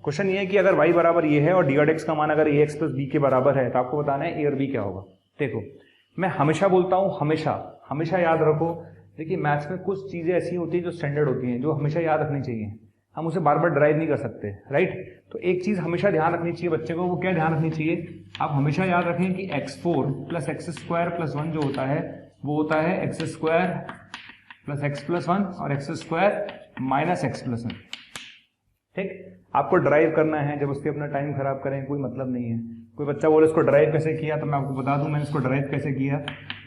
Question ये है कि अगर y बराबर ये है और डी एक्स का मान अगर ए एक्स प्लस बी के बराबर है तो आपको बताना है ए और बी क्या होगा। देखो मैं हमेशा बोलता हूँ, हमेशा हमेशा याद रखो। देखिए मैथ्स में कुछ चीजें ऐसी होती है जो स्टैंडर्ड होती हैं, जो हमेशा याद रखनी चाहिए, हम उसे बार बार ड्राइव नहीं कर सकते, राइट। तो एक चीज हमेशा ध्यान रखनी चाहिए बच्चे को, वो क्या ध्यान रखनी चाहिए, आप हमेशा याद रखें कि x4 plus x square plus 1 जो होता है वो होता है x square plus x plus 1 और x square minus x plus 1। ठीक, आपको ड्राइव करना है, जब उसके अपना टाइम खराब करें कोई मतलब नहीं है। कोई बच्चा बोले इसको ड्राइव कैसे किया, तो मैं आपको बता दूं मैंने इसको ड्राइव कैसे किया।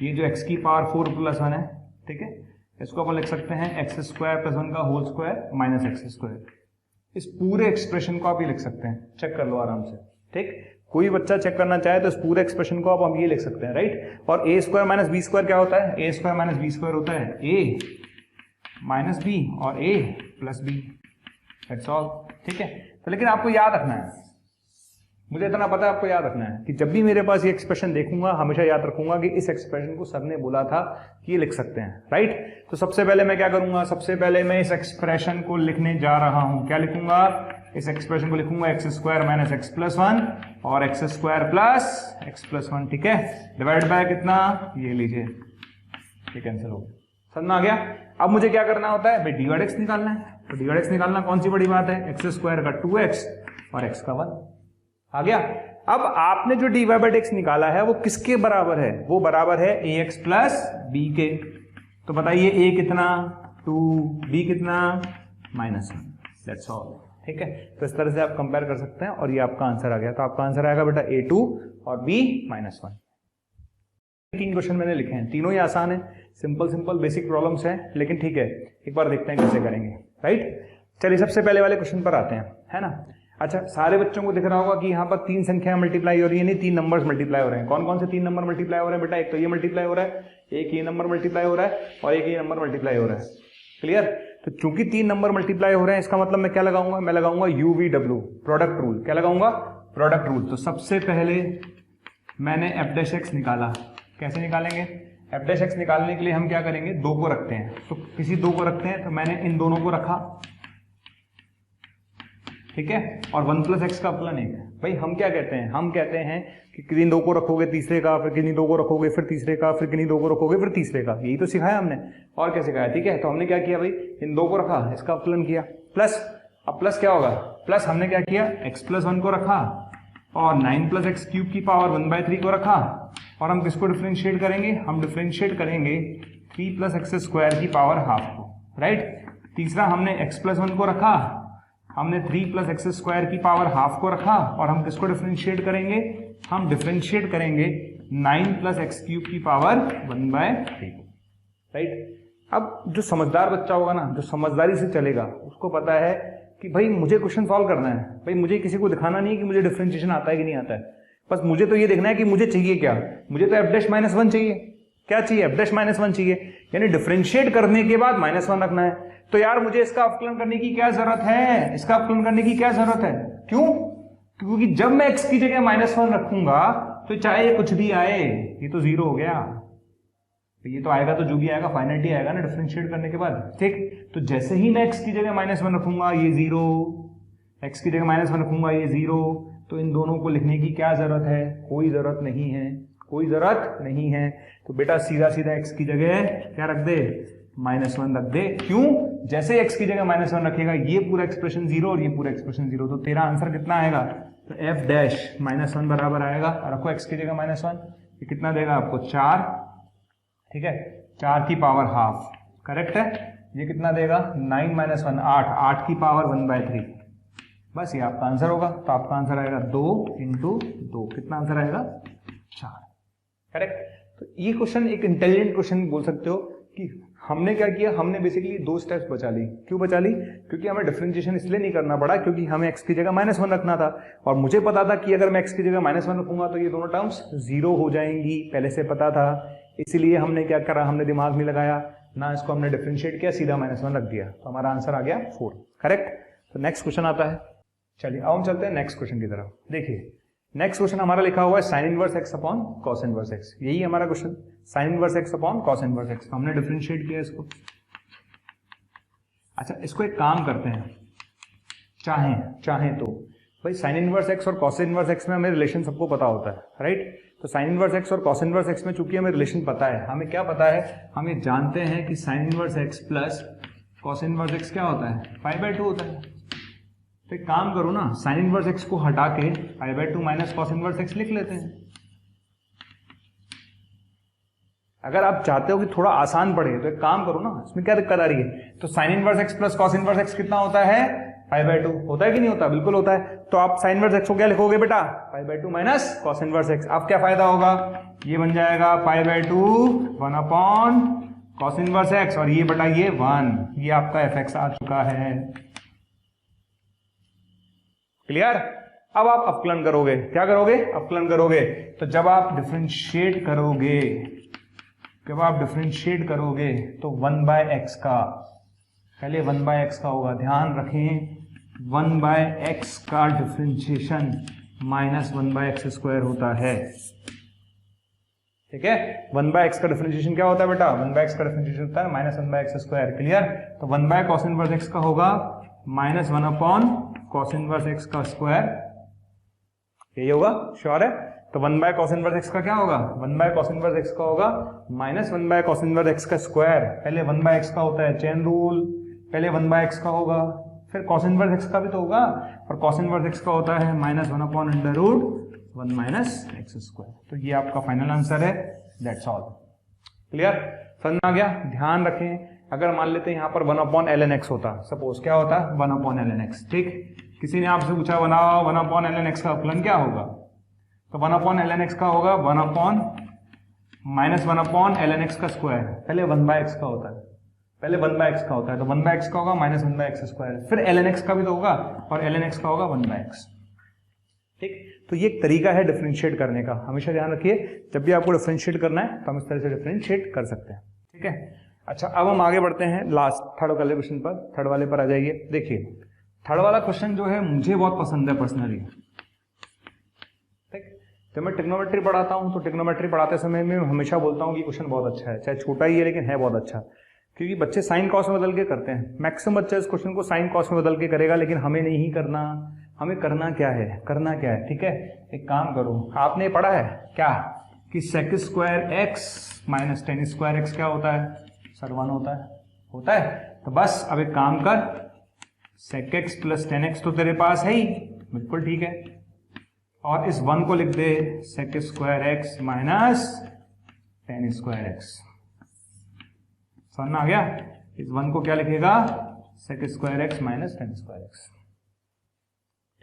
ये जो x की पावर 4 प्लस 1 है, ठीक है, इसको अपन लिख सकते हैं एक्स स्क्वायर प्लस 1 का whole square minus x square. इस पूरे एक्सप्रेशन को आप ये लिख सकते हैं, चेक कर लो आराम से। ठीक, कोई बच्चा चेक करना चाहे तो इस पूरे एक्सप्रेशन को आप हम ये लिख सकते हैं, राइट। और ए स्क्वायर माइनस बी स्क्वायर क्या होता है, ए स्क्वायर माइनस बी स्क्वायर होता है ए माइनस बी और ए प्लस बी, दैट्स ऑल। ठीक है, तो लेकिन आपको याद रखना है, मुझे इतना पता है आपको याद रखना है कि जब भी मेरे पास ये एक्सप्रेशन देखूंगा हमेशा याद रखूंगा कि इस एक्सप्रेशन को सर ने बोला था कि ये लिख सकते हैं, राइट। तो सबसे पहले मैं क्या करूंगा, सबसे पहले मैं इस एक्सप्रेशन को लिखने जा रहा हूं। क्या लिखूंगा, इस एक्सप्रेशन को लिखूंगा x square minus x plus 1 और x square plus x plus 1, ठीक है, डिवाइड बाय कितना, ये लीजिए, ये कैंसिल हो गया, समझ में आ गया। अब मुझे क्या करना होता है भाई, डी वाई एक्स निकालना है। तो डी वाई एक्स निकालना कौन सी बड़ी बात है, एक्स स्क्वायर का 2x और x का 1 आ गया। अब आपने जो डी वाई बाई एक्स निकाला है वो किसके बराबर है, वो बराबर है ए एक्स प्लस बी के। तो बताइए ए कितना 2, बी कितना -1, दैट्स ऑल। ठीक है, तो इस तरह से आप कंपेयर कर सकते हैं और ये आपका आंसर आ गया। तो आपका आंसर आएगा बेटा A2 और B -1। 3 क्वेश्चन मैंने लिखे हैं, तीनों ही आसान है, सिंपल सिंपल बेसिक प्रॉब्लम्स हैं, लेकिन ठीक है एक बार देखते हैं कैसे करेंगे, राइट। चलिए सबसे पहले वाले क्वेश्चन पर आते हैं, है ना। अच्छा, सारे बच्चों को दिख रहा होगा कि यहाँ पर 3 संख्या मल्टीप्लाई हो रही है, नहीं 3 नंबर्स मल्टीप्लाई हो रहे हैं। कौन कौन से 3 नंबर मल्टीप्लाई हो रहे हैं बेटा, एक तो ये मल्टीप्लाई हो रहा है, एक ये नंबर मल्टीप्लाई हो रहा है और एक ये नंबर मल्टीप्लाई हो रहा है, क्लियर। तो चूंकि 3 नंबर मल्टीप्लाई हो रहे हैं इसका मतलब मैं क्या लगाऊंगा, मैं लगाऊंगा UVW, प्रोडक्ट रूल। क्या लगाऊंगा, प्रोडक्ट रूल। तो सबसे पहले मैंने f' निकाला, कैसे निकालेंगे, f' निकालने के लिए हम क्या करेंगे, 2 को रखते हैं। तो किसी 2 को रखते हैं, तो मैंने इन दोनों को रखा, ठीक है, और 1 प्लस एक्स का अपलन 1। भाई हम क्या कहते हैं, हम कहते हैं कि किन्हीं 2 को रखोगे तीसरे का, फिर किन्हीं 2 को रखोगे फिर तीसरे का, फिर किन्हीं 2 को रखोगे फिर तीसरे का, यही तो सिखाया हमने, और क्या सिखाया। ठीक है, तो हमने क्या किया भाई, इन 2 को रखा, इसका अपलन किया, प्लस। अब प्लस क्या होगा, प्लस हमने क्या किया, x प्लस 1 को रखा और 9 प्लस एक्स क्यूब की पावर 1/3 को रखा, और हम किसको डिफरेंशिएट करेंगे, हम डिफरेंशिएट करेंगे 3 प्लस एक्स स्क्वायर की पावर हाफ को, राइट। तीसरा हमने x प्लस 1 को रखा, हमने 3 प्लस एक्स स्क्वायर की पावर हाफ को रखा, और हम किसको डिफरेंशिएट करेंगे, हम डिफरेंशिएट करेंगे 9 प्लस एक्स क्यूब की पावर 1/3, राइट। अब जो समझदार बच्चा होगा ना, जो समझदारी से चलेगा, उसको पता है कि भाई मुझे क्वेश्चन सॉल्व करना है, भाई मुझे किसी को दिखाना नहीं है कि मुझे डिफरेंशिएशन आता है कि नहीं आता है, बस मुझे तो ये देखना है कि मुझे चाहिए क्या, मुझे तो f'-1 चाहिए। क्या चाहिए, f'-1 चाहिए, यानी डिफरेंशिएट करने के बाद -1 रखना है। तो यार मुझे इसका अवकलन करने की क्या जरूरत है, इसका अवकलन करने की क्या जरूरत है, क्यों, क्योंकि जब मैं x की जगह -1 रखूंगा तो चाहे कुछ भी आए ये तो 0 हो गया, तो ये तो आएगा, तो जो भी आएगा फाइनलिटी आएगा ना डिफरेंशिएट करने के बाद, ठीक। तो जैसे ही मैं x की जगह -1 रखूंगा ये 0, x की जगह -1 रखूंगा ये 0, तो इन दोनों को लिखने की क्या जरूरत है, कोई जरूरत नहीं है, कोई जरूरत नहीं है। तो बेटा सीधा सीधा x की जगह क्या रख दे, -1 रख दे। क्यों, जैसे x की जगह -1 रखेगा ये पूरा एक्सप्रेशन 0 और ये पूरा एक्सप्रेशन 0, तो तेरा आंसर कितना आएगा, तो f'-1 बराबर आएगा, रखो x की जगह -1, ये कितना देगा आपको 4, ठीक है, 4 की पावर हाफ, करेक्ट है। ये कितना देगा 9 - 1 8, 8 की पावर 1/3, बस ये आपका आंसर होगा। तो आपका आंसर आएगा 2 × 2, कितना आंसर आएगा 4, करेक्ट। तो ये क्वेश्चन एक इंटेलिजेंट क्वेश्चन बोल सकते हो कि हमने क्या किया, हमने बेसिकली 2 स्टेप्स बचा ली। क्यों बचा ली, क्योंकि हमें डिफरेंशिएशन इसलिए नहीं करना पड़ा क्योंकि हमें x की जगह -1 रखना था, और मुझे पता था कि अगर मैं x की जगह -1 रखूंगा तो ये दोनों टर्म्स 0 हो जाएंगी, पहले से पता था। इसीलिए हमने क्या करा, हमने दिमाग नहीं लगाया ना, इसको हमने डिफरेंशिएट किया, सीधा -1 रख दिया, तो हमारा आंसर आ गया 4, करेक्ट। तो नेक्स्ट क्वेश्चन आता है, चलिए अब हम चलते हैं नेक्स्ट क्वेश्चन की तरफ। देखिए नेक्स्ट क्वेश्चन हमारा लिखा हुआ है sine inverse x upon cos inverse x, यही हमारा question, sine inverse x upon cos inverse x. हमने डिफरेंशिएट किया इसको। अच्छा इसको एक काम करते हैं, चाहें तो भाई साइन इनवर्स एक्स और कॉस इनवर्स एक्स में हमें रिलेशन सबको पता होता है, राइट। तो साइन इनवर्स एक्स और कॉस इनवर्स एक्स में चूंकि हमें रिलेशन पता है, हमें क्या पता है, हम जानते हैं कि sine inverse x plus cos inverse x क्या होता है, π/2 होता है। तो एक काम करो ना, साइन इनवर्स एक्स को हटा के π/2 माइनस कॉस इनवर्स एक्स लिख लेते हैं। अगर आप चाहते हो कि थोड़ा आसान पड़े तो एक काम करो ना, इसमें क्या दिक्कत आ रही है। तो sine inverse x plus cos inverse x कितना होता है, π/2 होता है कि नहीं होता, बिल्कुल होता है। तो आप साइन इनवर्स एक्स को क्या लिखोगे बेटा, π/2 माइनस कॉस इनवर्स एक्स। अब क्या फायदा होगा, ये बन जाएगा π/2 1 अपॉन कॉस इनवर्स एक्स और ये बटा ये 1, ये आपका fx आ चुका है। क्लियर। अब आप अवकलन करोगे, क्या करोगे, अवकलन करोगे। तो जब आप डिफरेंशिएट करोगे तो 1/x का, पहले 1/x का होगा, ध्यान रखें 1/x का डिफरेंशिएशन माइनस 1/x² होता है, ठीक है। 1/x का डिफरेंशिएशन क्या होता है बेटा, 1/x का डिफरेंशिएशन होता है माइनस 1/x²। क्लियर। तो 1/cos इनवर्स x का होगा minus 1 upon cos inverse x का स्क्वायर, यही होगा, श्योर है। तो 1/cos इनवर्स x का क्या होगा, 1/cos इनवर्स x का होगा माइनस 1/cos इनवर्स x का स्क्वायर। पहले 1/x का होता है चेन रूल, पहले 1/x का होगा, फिर cos इनवर्स x का भी तो होगा, और cos इनवर्स x का होता है माइनस 1 अपॉन √1 माइनस x²। तो ये आपका फाइनल आंसर है, दैट्स ऑल। क्लियर, समझ में आ गया। ध्यान रखें, अगर मान लेते हैं यहाँ पर 1 अपॉन ln x होता, सपोज क्या होता, 1 अपॉन ln x, ठीक। किसी ने आपसे पूछा बनाओ 1 अपॉन ln x का अवकलन क्या होगा, तो 1 अपॉन ln x का होगा 1 upon minus 1 upon ln x का स्क्वायर। पहले 1/x का होता है, पहले 1/x का होता है, तो 1/x का होगा माइनस 1/x², फिर ln x का भी तो होगा, और ln x का होगा 1/x, ठीक। तो ये एक तरीका है डिफरेंशिएट करने का, हमेशा ध्यान रखिए जब भी आपको डिफरेंशिएट करना है तो हम इस तरह से डिफरेंशिएट कर सकते हैं, ठीक है। अच्छा अब हम आगे बढ़ते हैं लास्ट थर्ड वाले क्वेश्चन पर, थर्ड वाले पर आ जाइए। देखिए थर्ड वाला क्वेश्चन जो है मुझे बहुत पसंद है पर्सनली, ठीक। जब मैं ट्रिग्नोमेट्री पढ़ाता हूँ तो ट्रिग्नोमेट्री पढ़ाते समय में हमेशा बोलता हूँ कि क्वेश्चन बहुत अच्छा है, चाहे छोटा ही है लेकिन है बहुत अच्छा, क्योंकि बच्चे साइन कॉस में बदल के करते हैं। मैक्सिमम बच्चा इस क्वेश्चन को साइन कॉस में बदल के करेगा, लेकिन हमें नहीं करना। हमें करना क्या है, ठीक है। एक काम करो, आपने पढ़ा है क्या कि sec² x minus tan² x क्या होता है, सर 1 होता है। तो बस अब एक काम कर, sec x plus tan x तो तेरे पास है ही, बिल्कुल ठीक है, और इस 1 को लिख दे sec² x minus tan² x। समझ में आ गया। इस 1 को क्या लिखेगा, sec² x minus tan² x,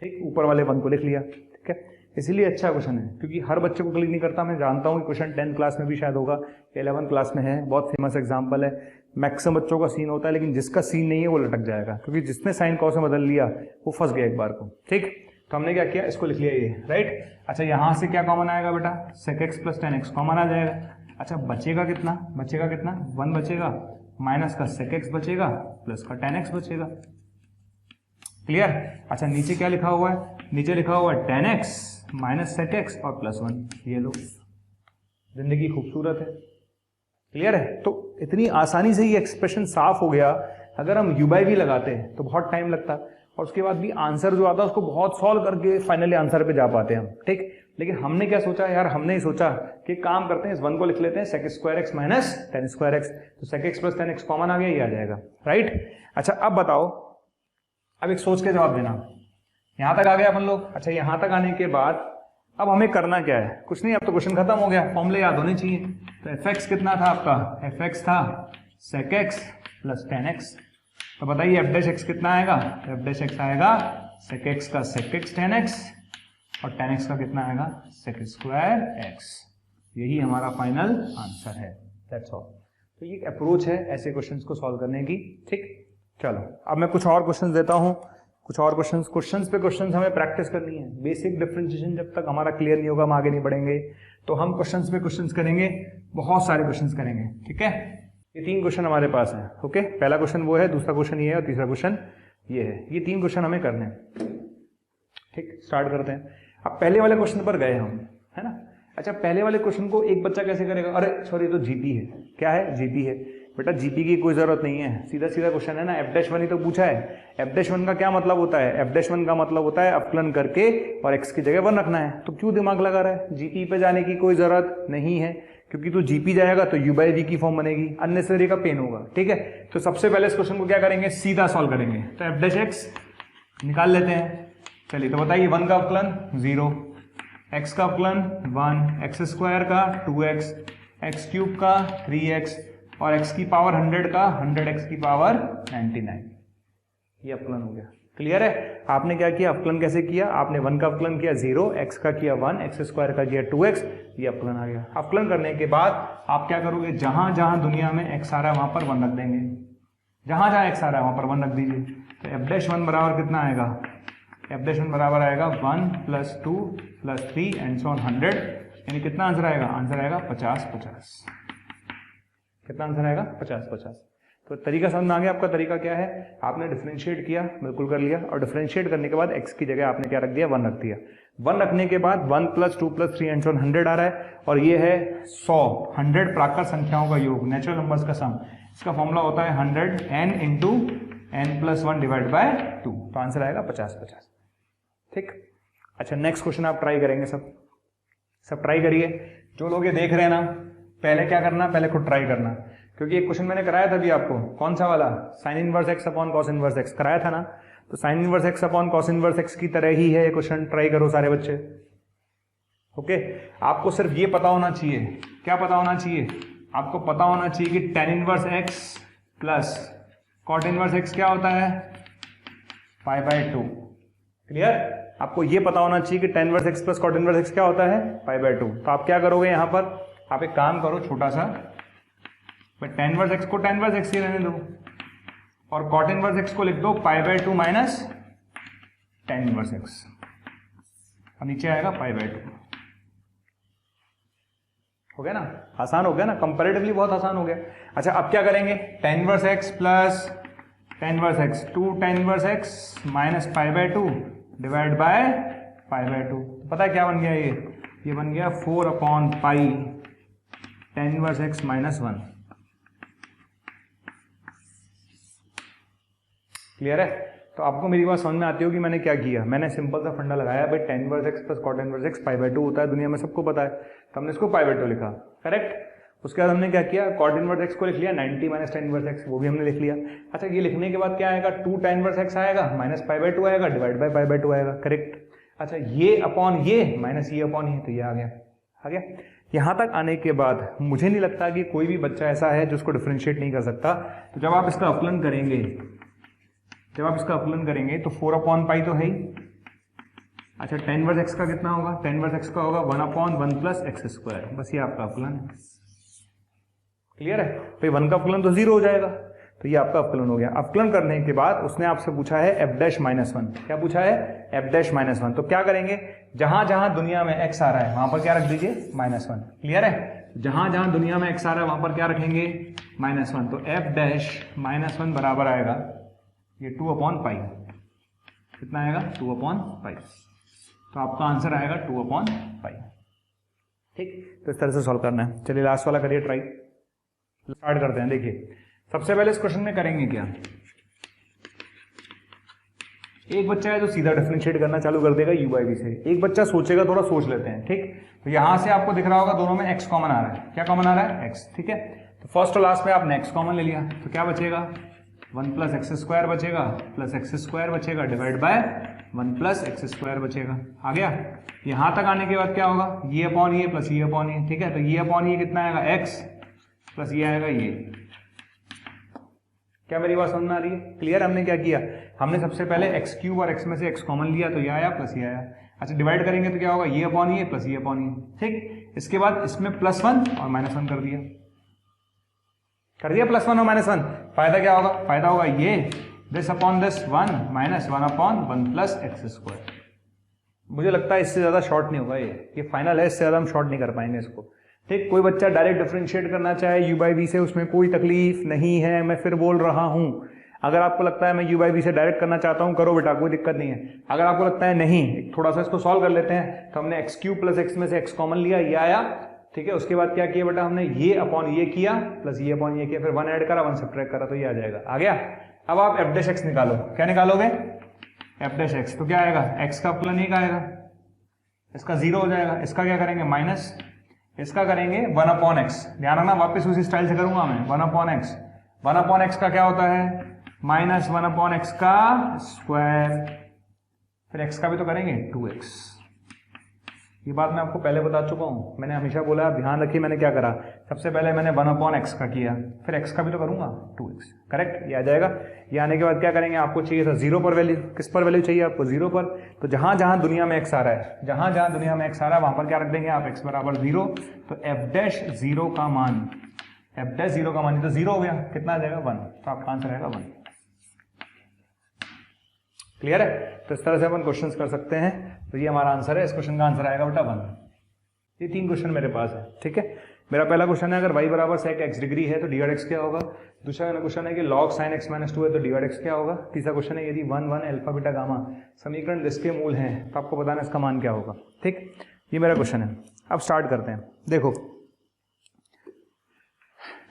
ठीक। ऊपर वाले 1 को लिख लिया, ठीक है। इसीलिए अच्छा क्वेश्चन है, क्योंकि हर बच्चे को क्लिक नहीं करता। मैं जानता हूँ कि क्वेश्चन 10th क्लास में भी शायद होगा, 11th क्लास में है, बहुत फेमस एग्जांपल है। मैक्सिमम बच्चों का सीन होता है, लेकिन जिसका सीन नहीं है वो लटक जाएगा, क्योंकि जिसने साइन कॉस में बदल लिया वो फंस गया एक बार को, ठीक। तो हमने क्या किया, इसको लिख लिया ये, राइट। अच्छा यहाँ से क्या कॉमन आएगा बेटा, sec x plus tan x common आ जाएगा। अच्छा बचेगा कितना, 1 बचेगा, माइनस का sec x बचेगा, प्लस का tan x बचेगा। क्लियर। अच्छा नीचे क्या लिखा हुआ है, नीचे लिखा हुआ है tan x minus sec x और प्लस 1। ये लो, जिंदगी खूबसूरत है। क्लियर है। तो इतनी आसानी से ये एक्सप्रेशन साफ हो गया। अगर हम u/v लगाते हैं तो बहुत टाइम लगता, और उसके बाद भी आंसर जो आता है उसको बहुत सॉल्व करके फाइनली आंसर पे जा पाते हैं हम, ठीक। लेकिन हमने क्या सोचा यार, हमने ही सोचा कि काम करते हैं, इस 1 को लिख लेते हैं sec² x minus tan² x। तो sec x plus tan x common आ गया, ये आ जाएगा, राइट। अच्छा अब बताओ, अब एक सोच के जवाब देना। यहां तक आ गए अपन लोग। अच्छा यहां तक आने के बाद अब हमें करना क्या है, कुछ नहीं, अब तो क्वेश्चन खत्म हो गया, फॉर्मूले याद होने चाहिए। तो fx कितना था आपका, fx था sec x plus tan x। तो बताइए f' कितना आएगा, f' आएगा sec x का sec x tan x, और tan x का कितना आएगा sec² x। यही हमारा फाइनल आंसर है, दैट्स ऑल। तो ये एक अप्रोच है ऐसे क्वेश्चंस को सॉल्व करने की, ठीक। चलो अब मैं कुछ और क्वेश्चंस देता हूं, कुछ और क्वेश्चंस पे क्वेश्चंस हमें प्रैक्टिस करनी है। बेसिक डिफरेंशिएशन जब तक हमारा क्लियर नहीं होगा हम आगे नहीं बढ़ेंगे। तो हम क्वेश्चंस पे क्वेश्चंस करेंगे, बहुत सारे क्वेश्चंस करेंगे, ठीक है। ये 3 क्वेश्चन हमारे पास हैं, ओके। पहला क्वेश्चन वो है, दूसरा क्वेश्चन ये है, और तीसरा क्वेश्चन ये है। ये 3 क्वेश्चन हमें करने हैं, ठीक। स्टार्ट करते हैं। अब पहले वाले क्वेश्चन पर गए हम, है ना। अच्छा, पहले वाले क्वेश्चन को एक बच्चा कैसे करेगा? अरे सॉरी, तो जीपी है। क्या है? जीपी है। बेटा जीपी की कोई जरूरत नहीं है, सीधा सीधा क्वेश्चन है ना, f'1 ही तो पूछा है। f'1 का क्या मतलब होता है? f'1 का मतलब होता है अवकलन करके और x की जगह 1 रखना है। तो क्यों दिमाग लगा रहा है? जीपी पे जाने की कोई जरूरत नहीं है, क्योंकि तो जीपी जाएगा तो u/v की फॉर्म बनेगी, अननेसेसरी का पेन होगा। ठीक है, तो सबसे पहले इस क्वेश्चन को क्या करेंगे? सीधा सॉल्व करेंगे। तो f' निकाल लेते हैं। चलिए, तो बताइए 1 का अवकलन 0, x का अवकलन 1, x स्क्वायर का 2x, x क्यूब का 3x और x की पावर 100 का 100x की पावर 99। ये अवकलन हो गया। क्लियर है? आपने क्या किया? अवकलन कैसे किया? आपने 1 का अवकलन किया 0, x का किया 1, x स्क्वायर का किया 2x, ये अवकलन आ गया। अवकलन करने के बाद आप क्या करोगे? जहां जहां दुनिया में x आ रहा है वहां पर 1 रख देंगे। जहां जहां x आ रहा है वहां पर 1 रख दीजिए। तो f'1 बराबर कितना आएगा? f'1 बराबर आएगा 1 + 2 + 3 एंड सो ऑन 100, यानी कितना आंसर आएगा? आंसर आएगा 50-50। कितना आंसर आएगा? 50-50। तो तरीका समझ में आ गया आपका? तरीका क्या है? आपने डिफरेंशिएट किया, बिल्कुल कर लिया, और डिफरेंशिएट करने के बाद x की जगह आपने क्या रख दिया? 1 रख दिया। 1 रखने के बाद 1 + 2 + 3 एंड सो ऑन 100 आ रहा है, और ये है 100, 100 प्राकृत संख्याओं का योग, नेचुरल नंबर्स का सम। इसका फॉर्मूला होता है 100 n × n + 1 / 2। तो आंसर आएगा 50-50। ठीक। अच्छा, नेक्स्ट क्वेश्चन आप ट्राई करेंगे, सब ट्राई करिए। जो लोग ये देख रहे हैं ना, पहले क्या करना? पहले खुद ट्राई करना, क्योंकि एक क्वेश्चन मैंने कराया था अभी आपको। कौन सा वाला? sin inverse x upon cos inverse x कराया था ना। तो sin inverse x upon cos inverse x की तरह ही है ये क्वेश्चन। ट्राई करो सारे बच्चे। ओके, आपको सिर्फ ये पता होना चाहिए। क्या पता होना चाहिए? आपको पता होना चाहिए कि tan inverse x plus cot inverse x क्या होता है? π/2। क्लियर? आपको ये पता होना चाहिए कि tan inverse x plus cot inverse x क्या होता है? π/2। तो आप क्या करोगे यहाँ पर? आप एक काम करो छोटा सा, tan इनवर्स x को tan इनवर्स x ही रहने दो, और cot इनवर्स x को लिख दो π/2 माइनस tan इनवर्स x। अब नीचे आएगा π/2। हो गया ना? आसान हो गया ना? कंपैरेटिवली बहुत आसान हो गया। अच्छा, अब क्या करेंगे? tan inverse x plus tan inverse x 2 tan inverse x minus π/2 divide by π/2। पता है क्या बन गया? ये बन गया 4/π tan inverse x minus 1। Clear है? तो आपको मेरी बात समझ में आती होगी मैंने क्या किया। मैंने सिंपल सा फंडा लगाया भाई, tan inverse x plus cot inverse x π/2 होता है, दुनिया में सबको पता है, तो हमने इसको π/2 लिखा। करेक्ट? उसके बाद हमने क्या किया? cot इनवर्स x को लिख लिया 90 माइनस tan इनवर्स x, वो भी हमने लिख लिया। अच्छा, ये लिखने के बाद क्या आएगा? 2 tan इनवर्स x आएगा माइनस π/2 आएगा डिवाइड बाय π/2 आएगा। करेक्ट? अच्छा, ये अपॉन ये माइनस ये अपॉन ये, तो ये आ गया। यहां तक आने के बाद मुझे नहीं लगता कि कोई भी बच्चा ऐसा है जो उसको डिफरेंशिएट नहीं कर सकता। तो जब आप इसका अवकलन करेंगे तो 4/π तो है ही। अच्छा, tan इनवर्स x का कितना होगा? tan इनवर्स x का होगा 1/1 + x²। बस ये आपका अवकलन है। क्लियर है? भाई 1 का अवकलन तो 0 हो जाएगा, तो ये आपका अवकलन हो गया। अवकलन करने के बाद उसने आपसे पूछा है f'-1। क्या पूछा है? f'-1। तो क्या करेंगे? जहां जहां दुनिया में x आ रहा है वहां पर क्या रख दीजिए? -1। क्लियर है? जहां जहां दुनिया में x आ रहा है वहां पर क्या रखेंगे? -1। तो f'-1 बराबर आएगा ये 2/π। कितना आएगा? 2/π। तो आपका आंसर आएगा 2/π। ठीक, तो इस तरह से सॉल्व करना है। चलिए लास्ट वाला करिए ट्राई। स्टार्ट करते हैं। देखिए, सबसे पहले इस क्वेश्चन में करेंगे क्या? एक बच्चा है जो सीधा डिफरेंशिएट करना चालू कर देगा u/v से। एक बच्चा सोचेगा, थोड़ा सोच लेते हैं। ठीक, तो यहां से आपको दिख रहा होगा दोनों में x कॉमन आ रहा है। क्या कॉमन आ रहा है? x। ठीक है, तो फर्स्ट और लास्ट में आपने x कॉमन ले लिया, तो क्या बचेगा? 1 + x² बचेगा प्लस x² बचेगा डिवाइड बाय 1 + x² बचेगा। आ गया? यहां तक आने के बाद क्या होगा? ये अपॉन ये प्लस ये अपॉन ये। ठीक है, तो ये अपॉन ये कितना आएगा? x प्लस ये आएगा ये। क्या मेरी बात समझ में आ रही है? क्लियर? हमने क्या किया? हमने सबसे पहले x³ और x में से x कॉमन लिया, तो ये आया प्लस ये आया। अच्छा, डिवाइड करेंगे तो क्या होगा? ये अपॉन ये प्लस ये अपॉन ये। ठीक, इसके बाद इसमें +1 और -1 कर दिया +1 और -1। फायदा क्या होगा? फायदा होगा ये this upon this 1 minus 1/1 + x²। मुझे लगता है इससे ज्यादा शॉर्ट नहीं होगा। ये फाइनल है, इससे ज्यादा हम शॉर्ट नहीं कर पाएंगे इसको। ठीक, कोई बच्चा डायरेक्ट डिफरेंशिएट करना चाहे u/v से, उसमें कोई तकलीफ नहीं है। मैं फिर बोल रहा हूं, अगर आपको लगता है मैं u बाई वी से डायरेक्ट करना चाहता हूं, करो बेटा, कोई दिक्कत नहीं है। अगर आपको लगता है नहीं, थोड़ा सा इसको सॉल्व कर लेते हैं, तो हमने एक्स क्यूब प्लस एक्स में से एक्स कॉमन लिया, ये आया, ठीक है। उसके बाद क्या किया बेटा, हमने ये अपॉन ये किया प्लस ये अपॉन ये किया, फिर 1 ऐड करा 1 सब्ट्रैक्ट करा, तो ये आ जाएगा, आ गया। अब आप एफ डैश एक्स निकालो, क्या निकालोगे, एफ डैश एक्स, तो क्या आएगा, एक्स का अवकलन एक आएगा, इसका 0 हो जाएगा, इसका क्या करेंगे माइनस, इसका करेंगे 1 अपॉन एक्स। ध्यान रखना वापस उसी स्टाइल से करूंगा मैं, 1 अपॉन एक्स, 1 अपॉन एक्स का क्या होता है माइनस 1 अपॉन एक्स का स्क्वायर, फिर एक्स का भी तो करेंगे 2x। ये बात मैं आपको पहले बता चुका हूं, मैंने हमेशा बोला, ध्यान रखिए मैंने क्या करा, सबसे पहले मैंने 1 अपॉन एक्स का किया, फिर एक्स का भी तो करूंगा 2x, करेक्ट, ये आ जाएगा। ये आने के बाद क्या करेंगे, आपको चाहिए था 0 पर वैल्यू, किस पर वैल्यू चाहिए आपको, 0 पर, तो जहां जहां दुनिया में x आ रहा है, जहां जहां दुनिया में x आ रहा है वहां पर क्या रख देंगे आप, x बराबर 0, तो f डैश 0 का मान, f डैश 0 का मान तो 0 हो गया, कितना आ जाएगा 1, तो आपका आंसर आएगा 1। क्लियर है, तो इस तरह से अपन क्वेश्चंस कर सकते हैं। तो ये हमारा आंसर है, इस क्वेश्चन का आंसर आएगा बेटा 1। ये 3 क्वेश्चन मेरे पास है, ठीक है। मेरा पहला क्वेश्चन है अगर y बराबर sec x डिग्री है तो डी x क्या होगा। दूसरा क्वेश्चन है कि log sin x माइनस 2 है तो डी x क्या होगा। तीसरा क्वेश्चन है यदि 1 1 अल्फा बीटा गामा समीकरण इसके मूल हैं तो आपको बताना इसका मान क्या होगा, ठीक। ये मेरा क्वेश्चन है। अब स्टार्ट करते हैं। देखो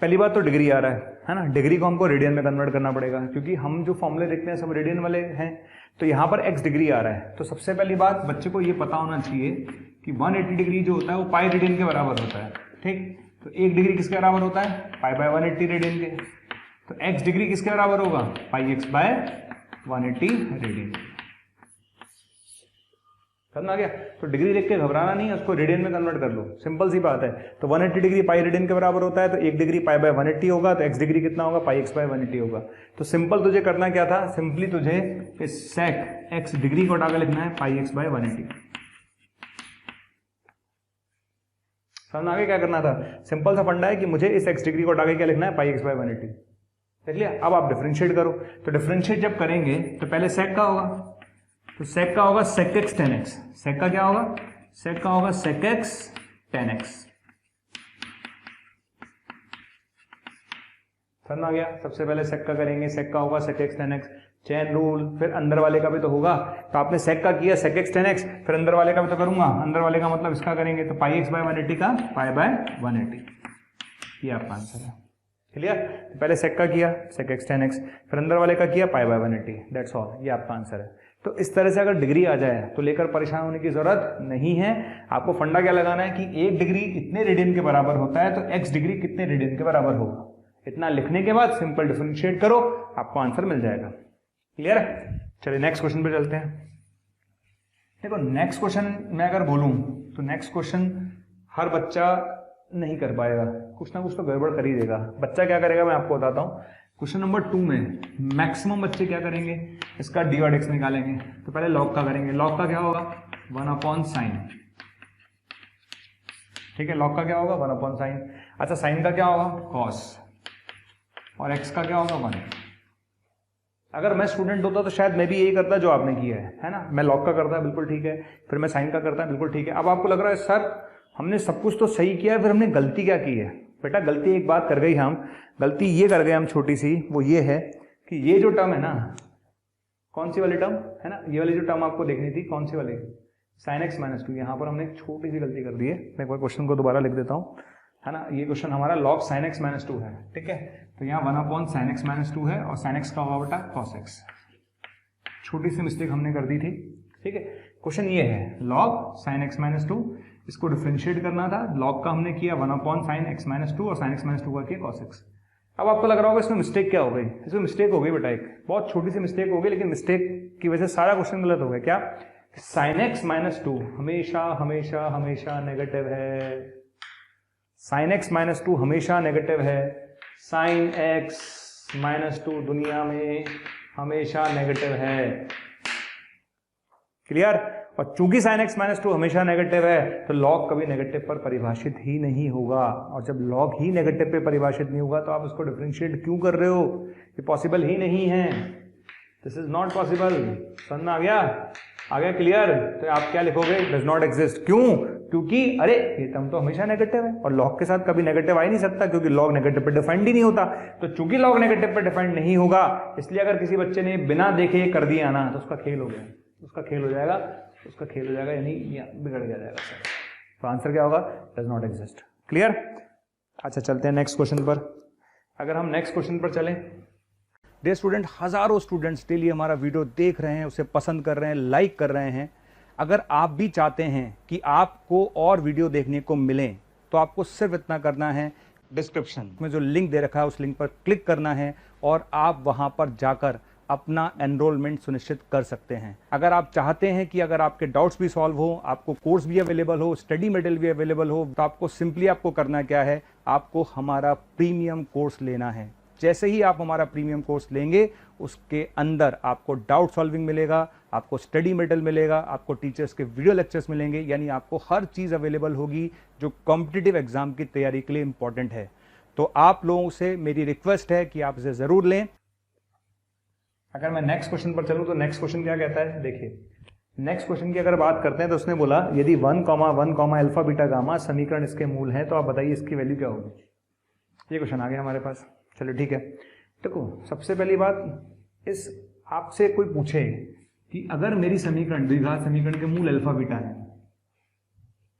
पहली बात तो डिग्री आ रहा है ना, डिग्री को हमको रेडियन में कन्वर्ट करना पड़ेगा क्योंकि हम जो फॉर्मूले देखते हैं सब रेडियन वाले हैं। तो यहाँ पर x डिग्री आ रहा है, तो सबसे पहली बात बच्चे को ये पता होना चाहिए कि 180 डिग्री जो होता है वो पाई रेडियन के बराबर होता है, ठीक। तो 1 डिग्री किसके बराबर होता है, पाई बाय 180 रेडियन के। तो x डिग्री किसके बराबर होगा, पाई x बाय 180 रेडियन। समझ आ गया। तो डिग्री देख के घबराना नहीं है, उसको रेडियन में कन्वर्ट कर लो, सिंपल सी बात है। तो 180 डिग्री पाई रेडियन के बराबर होता है, तो 1 डिग्री पाई बाय 180 होगा, तो x डिग्री कितना होगा, पाई x बाय 180 होगा। तो सिंपल तुझे करना क्या था, सिंपली तुझे इस सेक x डिग्री को हटा के लिखना है पाई x बाय 180। समझ आ गया क्या करना था, सिंपल सा फंडा है कि मुझे इस x डिग्री को हटा के क्या लिखना है, पाई x बाय 180। देख लिया। अब आप डिफरेंशिएट करो, तो डिफरेंशिएट जब करेंगे तो पहले सेक का होगा, तो सेक का होगा sec x tan x। सेक का क्या होगा, सेक का होगा sec x tan x। समझ आ गया। सबसे पहले सेक का करेंगे, सेक का होगा sec x tan x, chain rule, फिर अंदर वाले का भी तो होगा। तो आपने सेक का किया sec x tan x, फिर अंदर वाले का भी तो करूंगा, अंदर वाले का मतलब इसका करेंगे, तो पाई x बाय 180 का पाई बाय 180। ये आपका आंसर है। क्लियर। तो पहले सेक का किया sec x tan x, फिर अंदर वाले का किया पाई बाय 180, दैट्स ऑल। ये आपका आंसर है। तो इस तरह से अगर डिग्री आ जाए तो लेकर परेशान होने की जरूरत नहीं है। आपको फंडा क्या लगाना है कि 1 डिग्री इतने रेडियन के बराबर होता है, तो x डिग्री कितने रेडियन के बराबर होगा। इतना लिखने के बाद सिंपल डिफरेंशिएट करो, आपको आंसर मिल जाएगा। क्लियर है। चलिए नेक्स्ट क्वेश्चन पे चलते हैं। देखो नेक्स्ट क्वेश्चन मैं अगर बोलूं तो नेक्स्ट क्वेश्चन हर बच्चा नहीं कर पाएगा, कुछ ना कुछ तो गड़बड़ कर ही देगा। बच्चा क्या करेगा मैं आपको बताता हूँ। क्वेश्चन नंबर 2 में मैक्सिमम बच्चे क्या करेंगे, इसका डी और एक्स निकालेंगे। तो पहले लॉग का करेंगे। लॉग का क्या होगा, 1 अपॉन साइन, ठीक है। लॉग का क्या होगा 1 अपॉन साइन। अच्छा साइन का क्या होगा कॉस, और एक्स का क्या होगा 1। अगर मैं स्टूडेंट होता तो शायद मैं भी यही करता जो आपने किया है ना। मैं लॉग का करता बिल्कुल ठीक है, फिर मैं साइन का करता बिल्कुल ठीक है। अब आपको लग रहा है सर हमने सब कुछ तो सही किया है, फिर हमने गलती क्या की है। बेटा गलती एक बात कर गई हम, गलती ये कर गए हम छोटी सी, वो ये है कि ये जो टर्म है ना, कौन सी वाली टर्म है ना, ये वाली जो टर्म आपको देखनी थी, कौन सी वाली, साइन एक्स माइनस 2, यहाँ पर हमने एक छोटी सी गलती कर दी है। मैं एक बार क्वेश्चन को दोबारा लिख देता हूँ, है ना। ये क्वेश्चन हमारा लॉग साइन एक्स माइनस 2 है, ठीक है। तो यहाँ 1 अपॉन साइन एक्स माइनस 2 है, और साइन एक्स का होगा बेटा कॉस एक्स। छोटी सी मिस्टेक हमने कर दी थी, ठीक है। क्वेश्चन ये है लॉग साइन एक्स माइनस 2, इसको डिफरेंशिएट करना था। लॉग का हमने किया 1 अपॉन साइन एक्स माइनस 2, और साइन एक्स माइनस 2 का किया कॉस एक्स। अब आपको लग रहा होगा इसमें मिस्टेक क्या हो गई, इसमें मिस्टेक हो गई बेटा, एक बहुत छोटी सी मिस्टेक हो गई, लेकिन मिस्टेक की वजह से सारा क्वेश्चन गलत हो गया। क्या, साइन एक्स माइनस 2 हमेशा हमेशा हमेशा नेगेटिव है, साइन एक्स माइनस 2 हमेशा नेगेटिव है, साइन एक्स माइनस 2 दुनिया में हमेशा नेगेटिव है। क्लियर। और चूंकि साइन एक्स माइनस 2 हमेशा नेगेटिव है, तो लॉग कभी नेगेटिव पर परिभाषित ही नहीं होगा। और जब लॉग ही नेगेटिव पे परिभाषित नहीं होगा तो आप इसको डिफरेंशिएट क्यों कर रहे हो, ये पॉसिबल ही नहीं है, दिस इज नॉट पॉसिबल। समझ में आ गया, आ गया क्लियर। तो आप क्या लिखोगे, डज नॉट एग्जिस्ट। क्यों, क्योंकि अरे ये टर्म तो हमेशा नेगेटिव है और लॉग के साथ कभी नेगेटिव आ ही नहीं सकता, क्योंकि लॉग नेगेटिव पे डिफाइंड ही नहीं होता। तो चूंकि लॉग नेगेटिव पे डिफाइंड नहीं होगा, इसलिए अगर किसी बच्चे ने बिना देखे कर दिया ना तो उसका खेल हो गया, उसका खेल हो जाएगा, उसका खेल हो जाएगा, यानी बिगड़ गया जाएगा सर। तो आंसर क्या होगा? Does not exist. क्लियर? अच्छा चलते हैं नेक्स्ट क्वेश्चन पर। अगर हम नेक्स्ट क्वेश्चन पर चलें, डियर स्टूडेंट, हजारों स्टूडेंट्स डेली हमारा वीडियो देख रहे हैं, उसे पसंद कर रहे हैं, लाइक कर रहे हैं। अगर आप भी चाहते हैं कि आपको और वीडियो देखने को मिलें, तो आपको सिर्फ इतना करना है, डिस्क्रिप्शन में जो लिंक दे रखा है उस लिंक पर क्लिक करना है और आप वहां पर जाकर अपना एनरोलमेंट सुनिश्चित कर सकते हैं। अगर आप चाहते हैं कि अगर आपके डाउट्स भी सॉल्व हो, आपको कोर्स भी अवेलेबल हो, स्टडी मटेरियल भी अवेलेबल हो, तो आपको सिंपली आपको करना क्या है, आपको हमारा प्रीमियम कोर्स लेना है। जैसे ही आप हमारा प्रीमियम कोर्स लेंगे, उसके अंदर आपको डाउट सॉल्विंग मिलेगा, आपको स्टडी मटेरियल मिलेगा, आपको टीचर्स के वीडियो लेक्चर्स मिलेंगे, यानी आपको हर चीज़ अवेलेबल होगी जो कॉम्पिटिटिव एग्जाम की तैयारी के लिए इंपॉर्टेंट है। तो आप लोगों से मेरी रिक्वेस्ट है कि आप इसे ज़रूर लें। अगर मैं नेक्स्ट क्वेश्चन पर चलूं तो नेक्स्ट क्वेश्चन क्या कहता है, देखिए नेक्स्ट क्वेश्चन की अगर बात करते हैं तो उसने बोला यदि 1, अल्फा बीटा गामा समीकरण इसके मूल हैं तो आप बताइए इसकी वैल्यू क्या होगी। ये क्वेश्चन आ गया हमारे पास। चलो ठीक है, देखो सबसे पहली बात, इस आपसे कोई पूछे कि अगर मेरी समीकरण द्विघात समीकरण के मूल अल्फा बीटा है,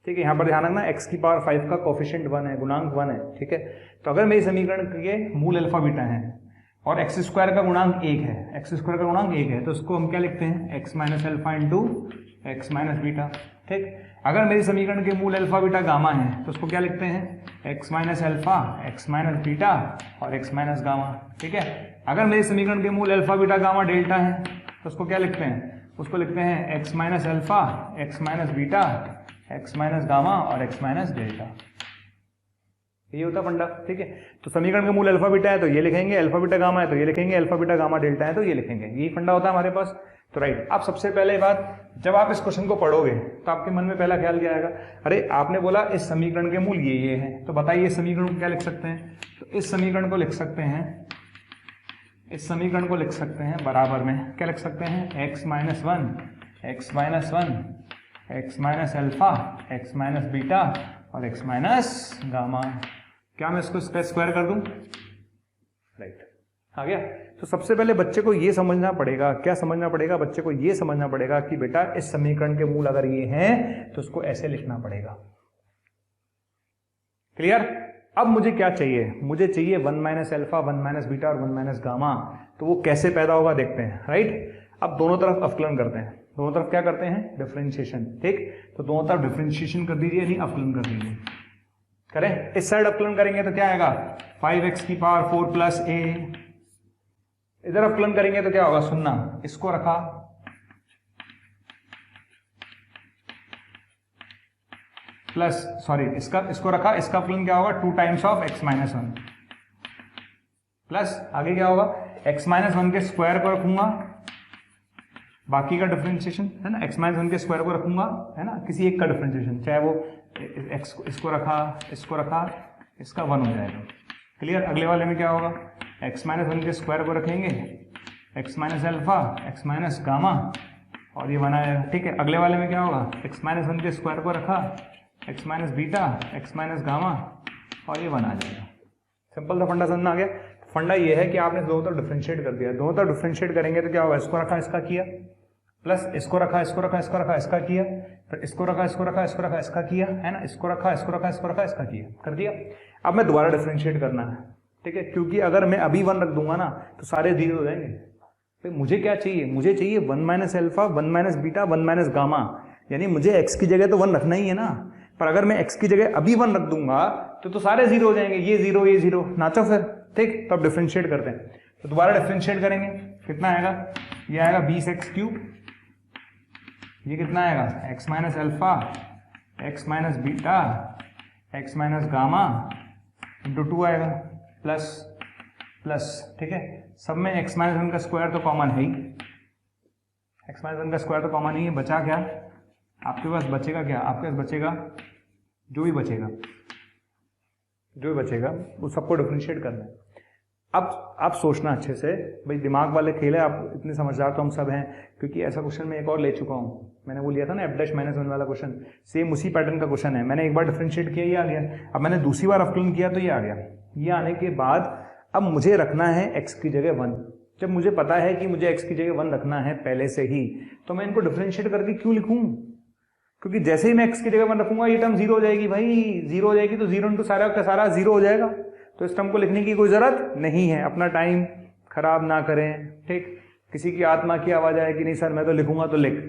ठीक है, यहां पर ध्यान रखना x की पावर 5 का कोफिशिएंट 1 है, गुणांक 1 है, ठीक है। तो अगर मेरी समीकरण के मूल अल्फा बीटा है और एक्स स्क्वायर का गुणांक 1 है, एक्स स्क्वायर का गुणांक 1 है, तो उसको हम क्या लिखते हैं, x minus alpha into x minus beta, ठीक। अगर मेरी समीकरण के मूल अल्फा बीटा गामा है तो उसको क्या लिखते हैं, x minus alpha x minus beta और x माइनस गामा, ठीक है। अगर मेरी समीकरण के मूल अल्फा बीटा गामा डेल्टा है तो उसको क्या लिखते हैं, उसको लिखते हैं x minus alpha x minus beta x minus gamma और x माइनस डेल्टा। ये होता फंडा, ठीक है। तो समीकरण के मूल अल्फा बीटा है तो ये लिखेंगे, अल्फा बीटा गामा है तो ये लिखेंगे, अल्फा बीटा गामा डेल्टा है तो ये लिखेंगे। यही फंडा होता है हमारे पास। तो राइट, अब सबसे पहले बात, जब आप इस क्वेश्चन को पढ़ोगे तो आपके मन में पहला ख्याल क्या आएगा, अरे आपने बोला इस समीकरण के मूल ये है, तो बताइए इस समीकरण को क्या लिख सकते हैं। तो इस समीकरण को लिख सकते हैं, इस समीकरण को लिख सकते हैं बराबर में क्या लिख सकते हैं, x minus 1 x minus 1 x minus alpha x minus beta और x माइनस गामा। क्या मैं इसको स्क्वायर कर दूं, राइट, आ गया। तो सबसे पहले बच्चे को ये समझना पड़ेगा, क्या समझना पड़ेगा, बच्चे को ये समझना पड़ेगा कि बेटा इस समीकरण के मूल अगर ये हैं तो उसको ऐसे लिखना पड़ेगा। क्लियर? अब मुझे क्या चाहिए, मुझे चाहिए 1 माइनस अल्फा 1 माइनस बीटा और 1 माइनस गामा। तो वो कैसे पैदा होगा देखते हैं, राइट। अब दोनों तरफ अवकलन करते हैं, दोनों तरफ क्या करते हैं, डिफरेंशिएशन, ठीक। तो दोनों तरफ डिफरेंशिएशन कर दीजिए, यानी अवकलन कर दीजिए। करें, इस साइड अवकलन करेंगे तो क्या आएगा, 5x की पावर 4 प्लस a, इधर अवकलन करेंगे तो क्या होगा, 0, इसको रखा प्लस, सॉरी इसको रखा, इसका अवकलन क्या होगा, 2 times of x minus 1 plus आगे क्या होगा, x माइनस 1 के स्क्वायर को रखूंगा, बाकी का डिफरेंशिएशन है ना, x माइनस 1 के स्क्वायर को रखूंगा, है ना, किसी एक का डिफरेंशिएशन, चाहे वो x इसको रखा, इसका 1 हो जाएगा। क्लियर? अगले वाले में क्या होगा, x माइनस 1 के स्क्वायर को रखेंगे, x minus alpha x minus gamma और ये बना जाएगा, ठीक है। अगले वाले में क्या होगा, x माइनस 1 के स्क्वायर को रखा, x minus beta x minus gamma और ये बना जाएगा। सिंपल सा फंडा समझ आ गया। फंडा ये है कि आपने दोनों तरफ डिफरेंशिएट कर दिया, दोनों तरफ डिफरेंशिएट करेंगे तो क्या होगा, इसको रखा इसका किया, प्लस इसको रखा इसको रखा इसको रखा इसका किया, फिर इसको रखा इसको रखा इसको रखा इसका किया, है ना, इसको रखा इसको रखा इसको रखा इसका किया, कर दिया। अब मैं दोबारा डिफरेंशिएट करना है, ठीक है, क्योंकि अगर मैं अभी 1 रख दूंगा ना तो सारे 0 हो जाएंगे। तो मुझे क्या चाहिए, मुझे चाहिए 1 minus alpha 1 minus beta 1 minus gamma, यानी मुझे x की जगह तो 1 रखना ही है ना। पर अगर मैं x की जगह अभी 1 रख दूंगा तो सारे 0 हो जाएंगे, ये 0 ये 0, नाचो फिर, ठीक। तो अब डिफरेंशिएट करते हैं, तो दोबारा डिफरेंशिएट करेंगे, कितना आएगा, ये आएगा 20x क्यूब, ये कितना आएगा, x minus alpha x minus beta x minus gamma into 2 आएगा, प्लस प्लस, ठीक है। सब में x माइनस 1 का स्क्वायर तो कॉमन है ही, x माइनस 1 का स्क्वायर तो कॉमन ही है, बचा क्या आपके पास, बचेगा क्या आपके पास, बचेगा जो भी बचेगा वो सबको डिफरेंशिएट करना है। अब आप सोचना अच्छे से, भाई दिमाग वाले खेल है, आप इतने समझदार तो हम सब हैं, क्योंकि ऐसा क्वेश्चन मैं एक और ले चुका हूँ। मैंने वो लिया था ना f'-1 वाला क्वेश्चन, सेम उसी पैटर्न का क्वेश्चन है। मैंने एक बार डिफरेंशिएट किया, ये आ गया। अब मैंने दूसरी बार अवकलन किया तो ये आ गया। ये आने के बाद अब मुझे रखना है x की जगह 1। जब मुझे पता है कि मुझे x की जगह 1 रखना है पहले से ही, तो मैं इनको डिफरेंशिएट करके क्यों लिखूं? क्योंकि जैसे ही मैं x की जगह 1 रखूंगा ये टर्म 0 हो जाएगी भाई, 0 हो जाएगी, तो 0 इंटू सारा का सारा 0 हो जाएगा। तो इस टर्म को लिखने की कोई जरूरत नहीं है, अपना टाइम खराब ना करें, ठीक। किसी की आत्मा की आवाज आए कि नहीं सर मैं तो लिखूंगा तो लिख,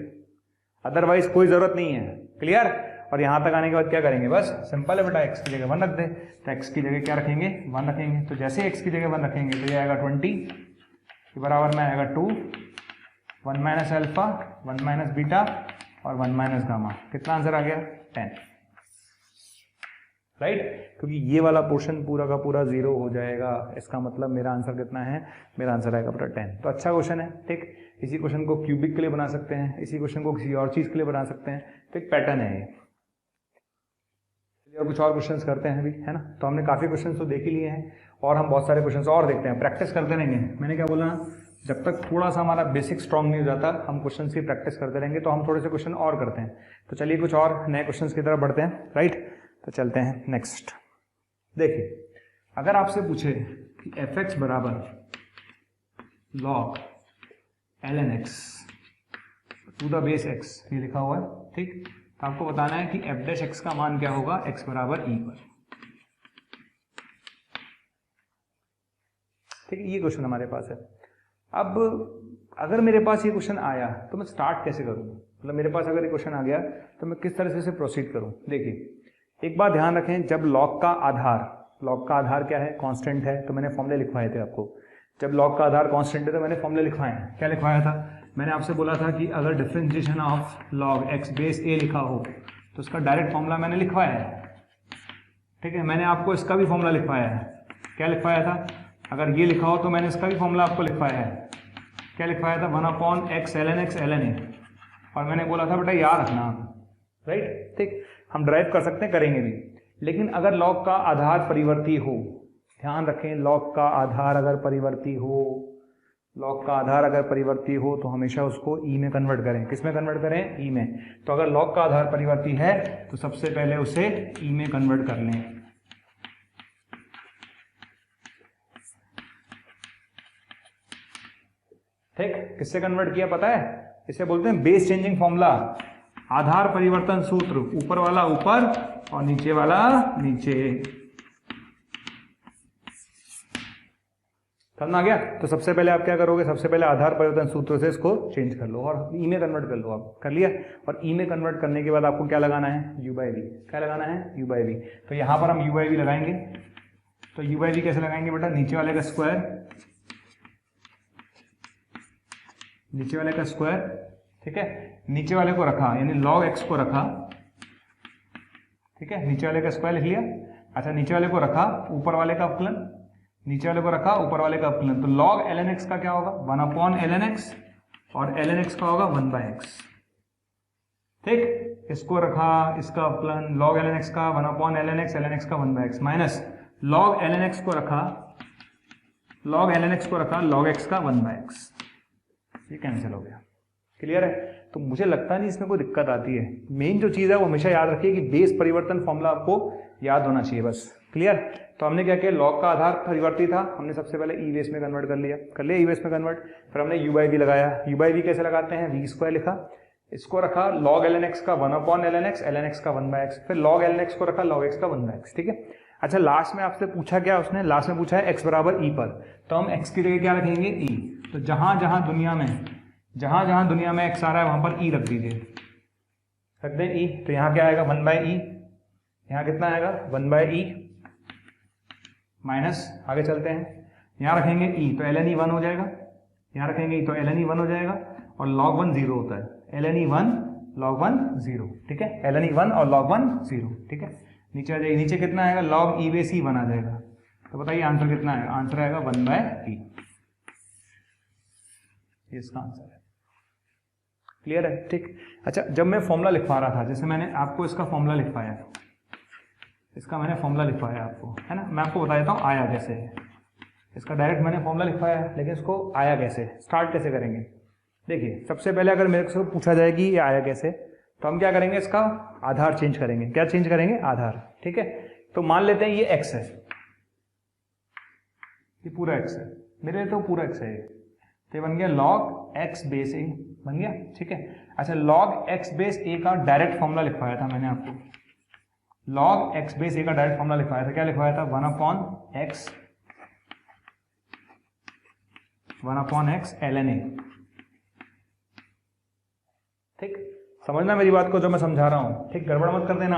अदरवाइज कोई जरूरत नहीं है। क्लियर? और यहां तक आने के बाद क्या करेंगे, बस सिंपल है बेटा, x की जगह 1 रख दे। तो x की जगह क्या रखेंगे, 1 रखेंगे। तो जैसे x की जगह 1 रखेंगे तो ये आएगा 20 के बराबर में आएगा 2, 1 माइनस अल्फा, 1 माइनस बीटा और 1 माइनस गामा। कितना आंसर आ गया, 10, राइट। क्योंकि ये वाला पोर्शन पूरा का पूरा 0 हो जाएगा, इसका मतलब मेरा आंसर कितना है, मेरा आंसर आएगा पूरा 10। तो अच्छा क्वेश्चन है, ठीक। इसी क्वेश्चन को क्यूबिक के लिए बना सकते हैं, इसी क्वेश्चन को किसी और चीज के लिए बना सकते हैं, तो एक पैटर्न है ये। और कुछ और क्वेश्चंस करते हैं अभी, है ना। तो हमने काफी क्वेश्चंस तो देख ही लिए हैं, और हम बहुत सारे क्वेश्चंस और देखते हैं, प्रैक्टिस करते रहेंगे। मैंने क्या बोला, जब तक थोड़ा सा हमारा बेसिक स्ट्रांग नहीं हो जाता, हम क्वेश्चंस की प्रैक्टिस करते रहेंगे। तो हम थोड़े से क्वेश्चन और करते हैं। तो चलिए कुछ और नए क्वेश्चंस की तरफ बढ़ते हैं, राइट। तो चलते हैं नेक्स्ट। देखिए, अगर आपसे पूछे कि f(x) बराबर log ln x to the base x, ये लिखा हुआ है, ठीक। तो आपको बताना है कि f' का मान क्या होगा x बराबर e पर, ठीक है। ये क्वेश्चन हमारे पास है। अब अगर मेरे पास ये क्वेश्चन आया तो मैं स्टार्ट कैसे करूं, मतलब मेरे पास अगर ये क्वेश्चन आ गया तो मैं किस तरह से प्रोसीड करूं। देखिए, एक बात ध्यान रखें, जब लॉग का आधार क्या है, कांस्टेंट है, तो मैंने फॉर्मूले लिखवाए थे आपको। जब लॉग का आधार कांस्टेंट है तो मैंने फॉर्मूले लिखवाए हैं। क्या लिखवाया था, मैंने आपसे बोला था कि अगर differentiation of log x base a लिखा हो तो उसका डायरेक्ट फॉर्मूला मैंने लिखवाया है, ठीक है। मैंने आपको इसका भी फॉर्मूला लिखवाया है। क्या लिखवाया था, अगर ये लिखा हो तो मैंने इसका भी फॉर्मूला आपको लिखवाया है। क्या लिखवाया था, 1/x ln x ln a, और मैंने बोला था बेटा याद रखना, राइट, ठीक। हम ड्राइव कर सकते हैं, करेंगे भी। लेकिन अगर लॉग का आधार परिवर्ती हो, ध्यान रखें, लॉग का आधार अगर परिवर्ती हो, तो हमेशा उसको ई में कन्वर्ट करें। किस में कन्वर्ट करें, ई में। तो अगर लॉग का आधार परिवर्ती है तो सबसे पहले उसे ई में कन्वर्ट कर लें। ठीक, किससे कन्वर्ट किया पता है, इसे बोलते हैं बेस चेंजिंग फॉर्मूला, आधार परिवर्तन सूत्र। ऊपर वाला ऊपर और नीचे वाला नीचे। समझ आ गया। तो सबसे पहले आप क्या करोगे, सबसे पहले आधार परिवर्तन सूत्र से इसको चेंज कर लो और ई में कन्वर्ट कर लो। आप कर लिया, और ई में कन्वर्ट करने के बाद आपको क्या लगाना है, u/v। क्या लगाना है, u/v। तो यहां पर हम u/v लगाएंगे। तो u/v कैसे लगाएंगे बेटा, नीचे वाले का स्क्वायर, ठीक है। नीचे वाले को रखा, यानी log x को रखा, ठीक है। नीचे वाले का स्क्वायर लिख लिया। अच्छा, नीचे वाले को रखा, ऊपर वाले का अवकलन, नीचे वाले को रखा, ऊपर वाले का अवकलन। तो log ln x का क्या होगा, 1/ln x, और ln x का होगा 1/x, ठीक। इसको रखा, इसका अवकलन log ln x का 1/ln x, ln x का 1/x, minus log ln x को रखा, log x का 1/x। ये कैंसिल हो गया। क्लियर है। तो मुझे लगता नहीं इसमें कोई दिक्कत आती है। मेन जो चीज है वो हमेशा याद रखिए कि बेस परिवर्तन फॉर्मूला आपको याद होना चाहिए, बस। क्लियर। तो हमने क्या किया, लॉग का आधार परिवर्ती था, हमने सबसे पहले ई बेस में कन्वर्ट कर लिया ई बेस में कन्वर्ट। फिर हमने u/v लगाया। u/v कैसे लगाते हैं, v² लिखा, इसको रखा log ln x का 1/ln x, ln x का 1/x, फिर log ln x को रखा log x का 1/x, ठीक है। अच्छा, लास्ट में आपसे पूछा क्या, उसने लास्ट में पूछा है x बराबर e पर, तो हम x की जगह क्या रखेंगे, e। तो जहां जहां दुनिया में x आ रहा है वहां पर e रख दीजिए, रख दें e। तो यहाँ क्या आएगा, 1/e, यहाँ कितना आएगा 1/e, माइनस, आगे चलते हैं, यहाँ रखेंगे e तो ln e 1 हो जाएगा, यहाँ रखेंगे e तो ln e 1 हो जाएगा, और log 1 0 होता है, ln e 1 log 1 0, ठीक है। ln e 1 और log 1 0, ठीक है। नीचे आ जाएगी, नीचे कितना आएगा, log e बेस e 1 आ जाएगा। तो बताइए आंसर कितना आएगा, आंसर आएगा 1/e, ये इसका आंसर है। क्लियर है, ठीक। अच्छा, जब मैं फॉर्मूला लिखवा रहा था, जैसे मैंने आपको इसका फॉर्मूला लिखवाया, आपको, है ना, मैं आपको बता देता हूँ आया कैसे है। इसका डायरेक्ट मैंने फॉर्मूला लिखवाया है, लेकिन इसको आया कैसे, स्टार्ट कैसे करेंगे। देखिए सबसे पहले अगर मेरे से पूछा जाए कि ये आया कैसे, तो हम क्या करेंगे, इसका आधार चेंज करेंगे। क्या चेंज करेंगे, आधार। ठीक है, तो मान लेते हैं ये x है, ये पूरा x है, मेरे लिए तो पूरा x है ये, तो ये बन गया log x बेस a बन गया। ठीक है, अच्छा log x बेस a का डायरेक्ट फॉर्मूला लिखवाया था मैंने आपको, log x बेस a का डायरेक्ट फॉर्मूला लिखवाया था, क्या लिखवाया था, 1/x ln a। ठीक, समझना मेरी बात को जो मैं समझा रहा हूं, ठीक, गड़बड़ मत कर देना।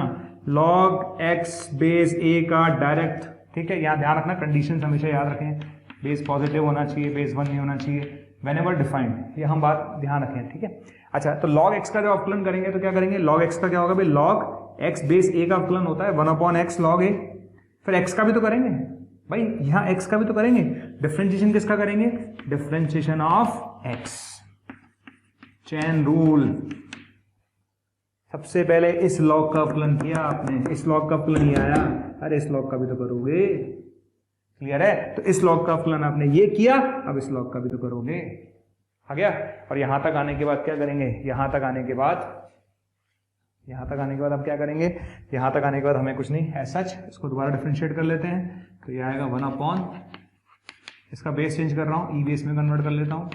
log x बेस a का डायरेक्ट, ठीक है, यहाँ ध्यान रखना, कंडीशन हमेशा याद रखें, बेस पॉजिटिव होना चाहिए, बेस 1 नहीं होना चाहिए, whenever डिफाइंड, ये हम बात ध्यान रखें। ठीक है, अच्छा तो log x का जब अवकलन करेंगे तो क्या करेंगे, log x का क्या होगा भाई, log x बेस a का अवकलन होता है 1/x log a, फिर x का भी तो करेंगे भाई, यहाँ x का भी तो करेंगे, डिफरेंशिएशन किसका करेंगे, differentiation of x, chain rule. सबसे पहले इस लॉग का अवकलन किया आपने, इस लॉग का अवकलन ही आया, अरे इस लॉग का भी तो करोगे, क्लियर है, तो इस लॉग का अवकलन आपने ये किया, अब इस लॉग का भी तो करोगे, आ गया। और यहां तक आने के बाद क्या करेंगे, यहां तक आने के बाद आप क्या करेंगे, यहां तक आने के बाद हमें कुछ नहीं, एज सच इसको दोबारा डिफरेंशिएट कर लेते हैं, तो ये आएगा 1/, इसका बेस चेंज कर रहा हूं, ई बेस में कन्वर्ट कर लेता हूं,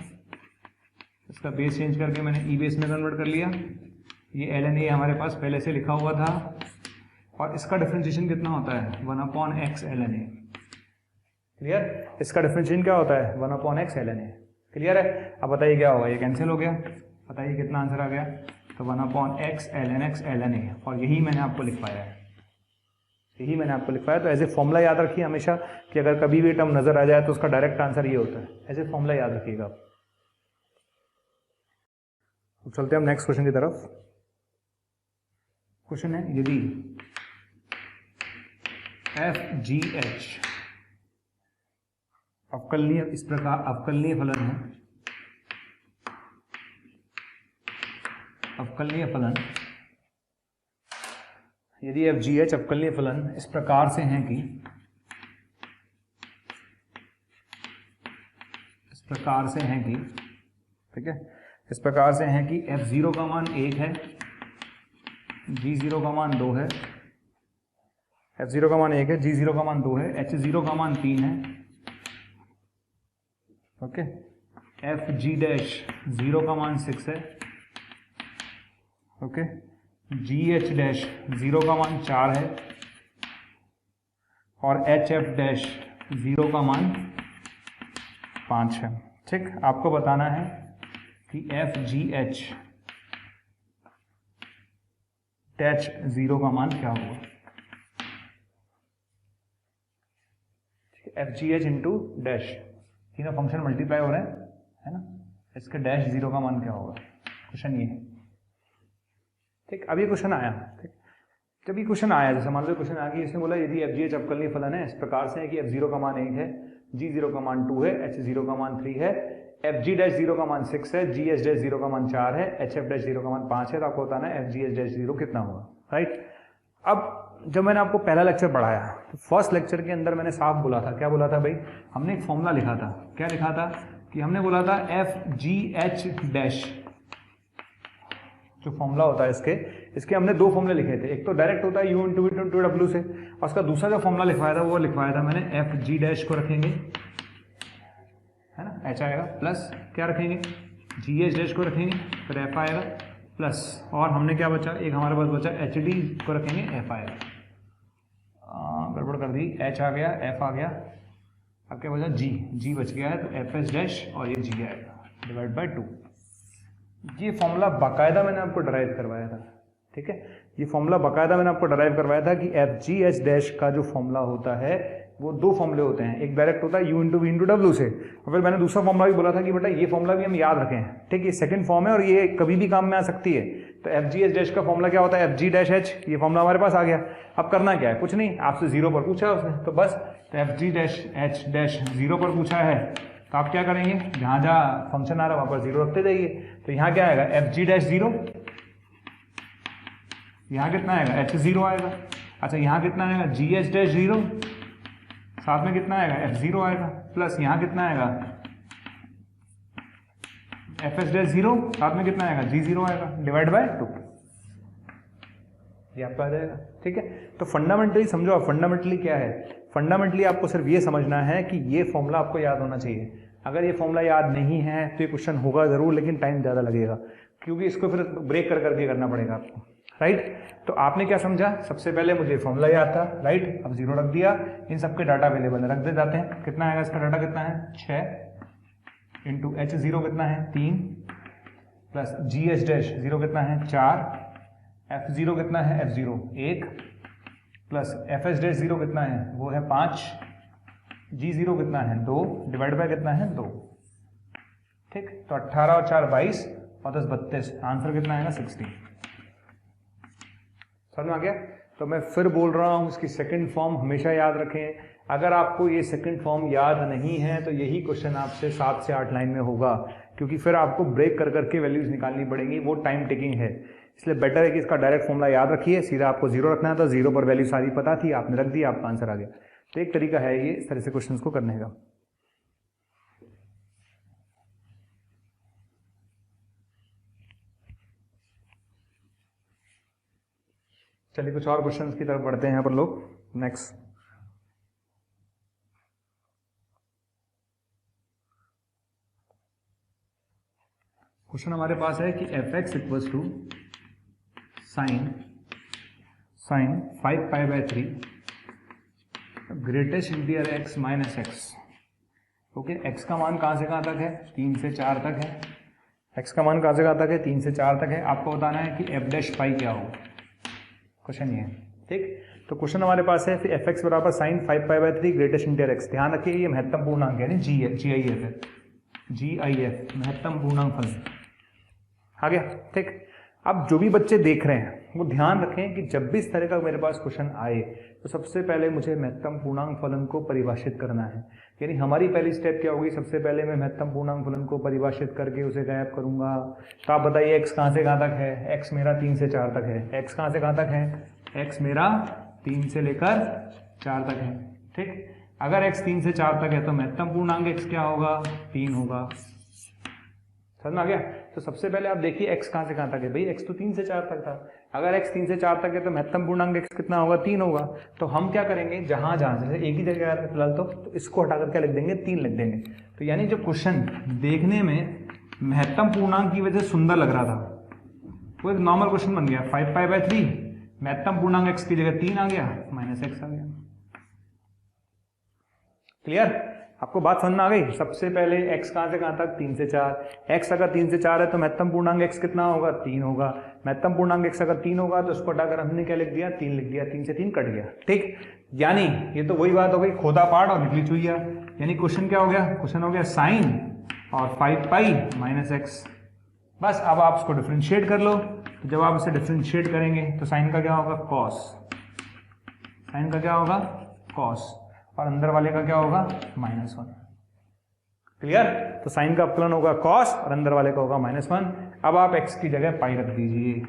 इसका बेस चेंज करके मैंने ई बेस में कन्वर्ट कर लिया, ये ln a हमारे पास पहले से लिखा हुआ था, और इसका डिफरेंशिएशन कितना होता है, 1/x ln a, क्लियर, इसका डिफरेंशिएशन क्या होता है, 1/x ln a, क्लियर है। अब बताइए क्या होगा, ये कैंसिल हो गया, बताइए कितना आंसर आ गया, तो 1/x ln a, और यही मैंने आपको लिखवाया है, यही मैंने आपको लिखवाया। तो ऐसे फॉर्मूला याद रखिए हमेशा कि अगर कभी भी टर्म नजर आ जाए तो उसका डायरेक्ट आंसर ये होता है, ऐसे फॉर्मूला याद रखिएगा। तो चलते हैं हम नेक्स्ट क्वेश्चन की तरफ। क्वेश्चन है, यदि FGH अवकलनीय, इस प्रकार अवकलनीय फलन है, अवकलनीय फलन, यदि FGH अवकलनीय फलन इस प्रकार से हैं कि, इस प्रकार से हैं कि, ठीक है, इस प्रकार से हैं कि f0 का मान 1 है, g0 का मान 2 है, f0 का मान 1 है, g0 का मान 2 है, h0 का मान 3 है, ओके, fg डैश 0 का मान 6 है, ओके, gh डैश 0 का मान 4 है, और hf डैश 0 का मान 5 है। ठीक, आपको बताना है कि FGH डैश 0 का मान क्या होगा, FGH इंटू डैश, तीनों फंक्शन मल्टीप्लाई हो रहे हैं, है ना, इसके डैश 0 का मान क्या होगा, क्वेश्चन ये है। ठीक, अब ये क्वेश्चन आया, ठीक, जब ये क्वेश्चन आया, जैसे मान लो क्वेश्चन आ गया, इसने बोला यदि FGH अवकलनीय फलन है इस प्रकार से है कि f0 का मान 1 है, g0 का मान 2 है, h0 का मान 3 है, fg डैश 0 का मान 6 है, gh डैश 0 का मान 4 है, hf डैश 0 का मान 5 है, तो आपको बताना है fgh डैश 0 कितना होगा, राइट। अब जब मैंने आपको पहला लेक्चर पढ़ाया, तो फर्स्ट लेक्चर के अंदर मैंने साफ बोला था, क्या बोला था भाई, हमने एक फॉर्मूला लिखा था, क्या लिखा था कि हमने बोला था FGH डैश, जो फॉर्मूला होता है इसके हमने दो फॉर्मूले लिखे थे, एक तो डायरेक्ट होता है u into v into w से, और उसका दूसरा जो फॉर्मूला लिखवाया था वो लिखवाया था मैंने FG डैश को रखेंगे, है ना, h आएगा, प्लस क्या रखेंगे, GH डैश को रखेंगे, फिर F आएगा, प्लस, और हमने क्या बचा, एक हमारे पास बचा HD को रखेंगे, F आएगा, गड़बड़ कर दी, H आ गया, F आ गया, अब क्या बचा, G बच गया है, तो FS डैश और ये G आएगा, डिवाइड बाय 2। ये फॉर्मूला बाकायदा मैंने आपको डराइव करवाया था, ठीक है, ये फॉर्मूला बाकायदा मैंने आपको डराइव करवाया था कि FGH डैश का जो फॉर्मूला होता है वो दो फॉर्मूले होते हैं, एक डायरेक्ट होता है u into v into w से, और फिर मैंने दूसरा फॉर्मूला भी बोला था कि बेटा ये फॉर्मूला भी हम याद रखें, ठीक, ये सेकंड फॉर्म है और ये कभी भी काम में आ सकती है। तो FGH डैश का फॉर्मूला क्या होता है, FG डैश h, ये फॉर्मूला हमारे पास आ गया। अब करना क्या है, कुछ नहीं, आपसे 0 पर पूछा है उसने, तो बस, तो FG डैश h डैश 0 पर पूछा है, तो आप क्या करेंगे, जहां जहां फंक्शन आ रहा है वहां पर 0 रखते जाइए, तो यहाँ क्या आएगा, FG डैश 0, यहाँ कितना आएगा, H0 आएगा, अच्छा यहाँ कितना आएगा, GH डैश 0, साथ में कितना आएगा, F0 आएगा, प्लस यहाँ कितना आएगा एफ एस डैश 0, साथ में कितना आएगा g0 आएगा डिवाइड बाय 2, ये आपका आ जाएगा। ठीक है, तो फंडामेंटली समझो आप, फंडामेंटली क्या है, फंडामेंटली आपको सिर्फ ये समझना है कि ये फॉर्मूला आपको याद होना चाहिए। अगर ये फॉर्मूला याद नहीं है तो ये क्वेश्चन होगा जरूर, लेकिन टाइम ज़्यादा लगेगा, क्योंकि इसको फिर ब्रेक कर करके करना पड़ेगा आपको। राइट, तो आपने क्या समझा, सबसे पहले मुझे फॉर्मूला याद था, राइट, अब 0 रख दिया, इन सबके डाटा अवेलेबल रख दे जाते हैं। कितना आएगा इसका डाटा, कितना है 6 इंटू H0 कितना है 3 प्लस GH डैश 0 कितना है 4, F0 कितना है F0 1 प्लस FS डैश 0 कितना है वो है 5, G0 कितना है 2 डिवाइड बाय कितना है 2। ठीक, तो 18 और 4 22 और 10 32, आंसर कितना आएगा 60। समझ में आ गया? तो मैं फिर बोल रहा हूं, इसकी सेकंड फॉर्म हमेशा याद रखें। अगर आपको ये सेकंड फॉर्म याद नहीं है तो यही क्वेश्चन आपसे 7 से 8 लाइन में होगा, क्योंकि फिर आपको ब्रेक कर करके वैल्यूज निकालनी पड़ेंगी, वो टाइम टेकिंग है। इसलिए बेटर है कि इसका डायरेक्ट फॉर्मूला याद रखिए, सीधा आपको 0 रखना था, 0 पर वैल्यू सारी पता थी, आपने रख दी, आपका आंसर आ गया। तो एक तरीका है ये इस तरह से क्वेश्चंस को करने का। चलिए कुछ और क्वेश्चंस की तरफ बढ़ते हैं यहाँ पर लोग। नेक्स्ट क्वेश्चन हमारे पास है कि fx equals to sine 5π/3 greatest integer x minus x. Okay, x का मान कहाँ से कहाँ तक है 3 से 4 तक है, x का मान कहाँ से कहाँ तक है 3 से 4 तक है। आपको बताना है कि f डैश पाई क्या हो, क्वेश्चन ये है। ठीक, तो क्वेश्चन हमारे पास है फिर fx बराबर साइन 5π/3 ग्रेटेस्ट इंटीरियर x। ध्यान रखिए ये महत्तम पूर्णांक है, GIF है, GIF महत्तम पूर्णांक फलन आ गया। ठीक, अब जो भी बच्चे देख रहे हैं वो ध्यान रखें कि जब भी इस तरह का मेरे पास क्वेश्चन आए तो सबसे पहले मुझे महत्तम पूर्णांक फलन को परिभाषित करना है। यानी हमारी पहली स्टेप क्या होगी, सबसे पहले मैं महत्तम पूर्णांक फलन को परिभाषित करके उसे गायब करूंगा। तो आप बताइए x कहाँ से कहाँ तक है, x मेरा 3 से 4 तक है, x कहाँ से कहाँ तक है, x मेरा 3 से लेकर 4 तक है। ठीक, अगर x 3 से 4 तक है तो महत्तम पूर्णांक x क्या होगा 3 होगा। समझ में आ गया? तो सबसे पहले आप देखिए x कहाँ से कहाँ तक है, भाई x तो 3 से 4 तक था, अगर x 3 से 4 तक है तो महत्तम पूर्णांक x कितना होगा 3 होगा। तो हम क्या करेंगे, जहां जहां जैसे एक ही जगह आ रहा है फिलहाल तो इसको हटाकर क्या लिख देंगे 3 लिख देंगे। तो यानी जो क्वेश्चन देखने में महत्तम पूर्णांक की वजह से सुंदर लग रहा था वो एक नॉर्मल क्वेश्चन बन गया। 5π/3 महत्तम पूर्णांक x की जगह 3 आ गया, माइनस x आ गया। क्लियर? आपको बात समझ में आ गई? सबसे पहले x कहाँ से कहाँ तक 3 से 4, x अगर 3 से 4 है तो महत्तम पूर्णांक x कितना होगा 3 होगा। महत्तम पूर्णांक x अगर 3 होगा तो उसको हटाकर हमने क्या लिख दिया 3 लिख दिया, 3 से 3 कट गया। ठीक, यानी ये तो वही बात हो गई, खोदा पाठ और निकली चुईया। यानी क्वेश्चन क्या हो गया, क्वेश्चन हो गया साइन और 5π माइनस एक्स। बस अब आप उसको डिफ्रेंशिएट कर लो। तो जब आप इसे डिफ्रेंशिएट करेंगे तो साइन का क्या होगा कॉस, साइन का क्या होगा कॉस, और अंदर वाले का क्या होगा -1। क्लियर? तो साइन का अपकलन होगा कॉस और अंदर वाले का होगा -1। अब आप x की जगह पाई रख दीजिए,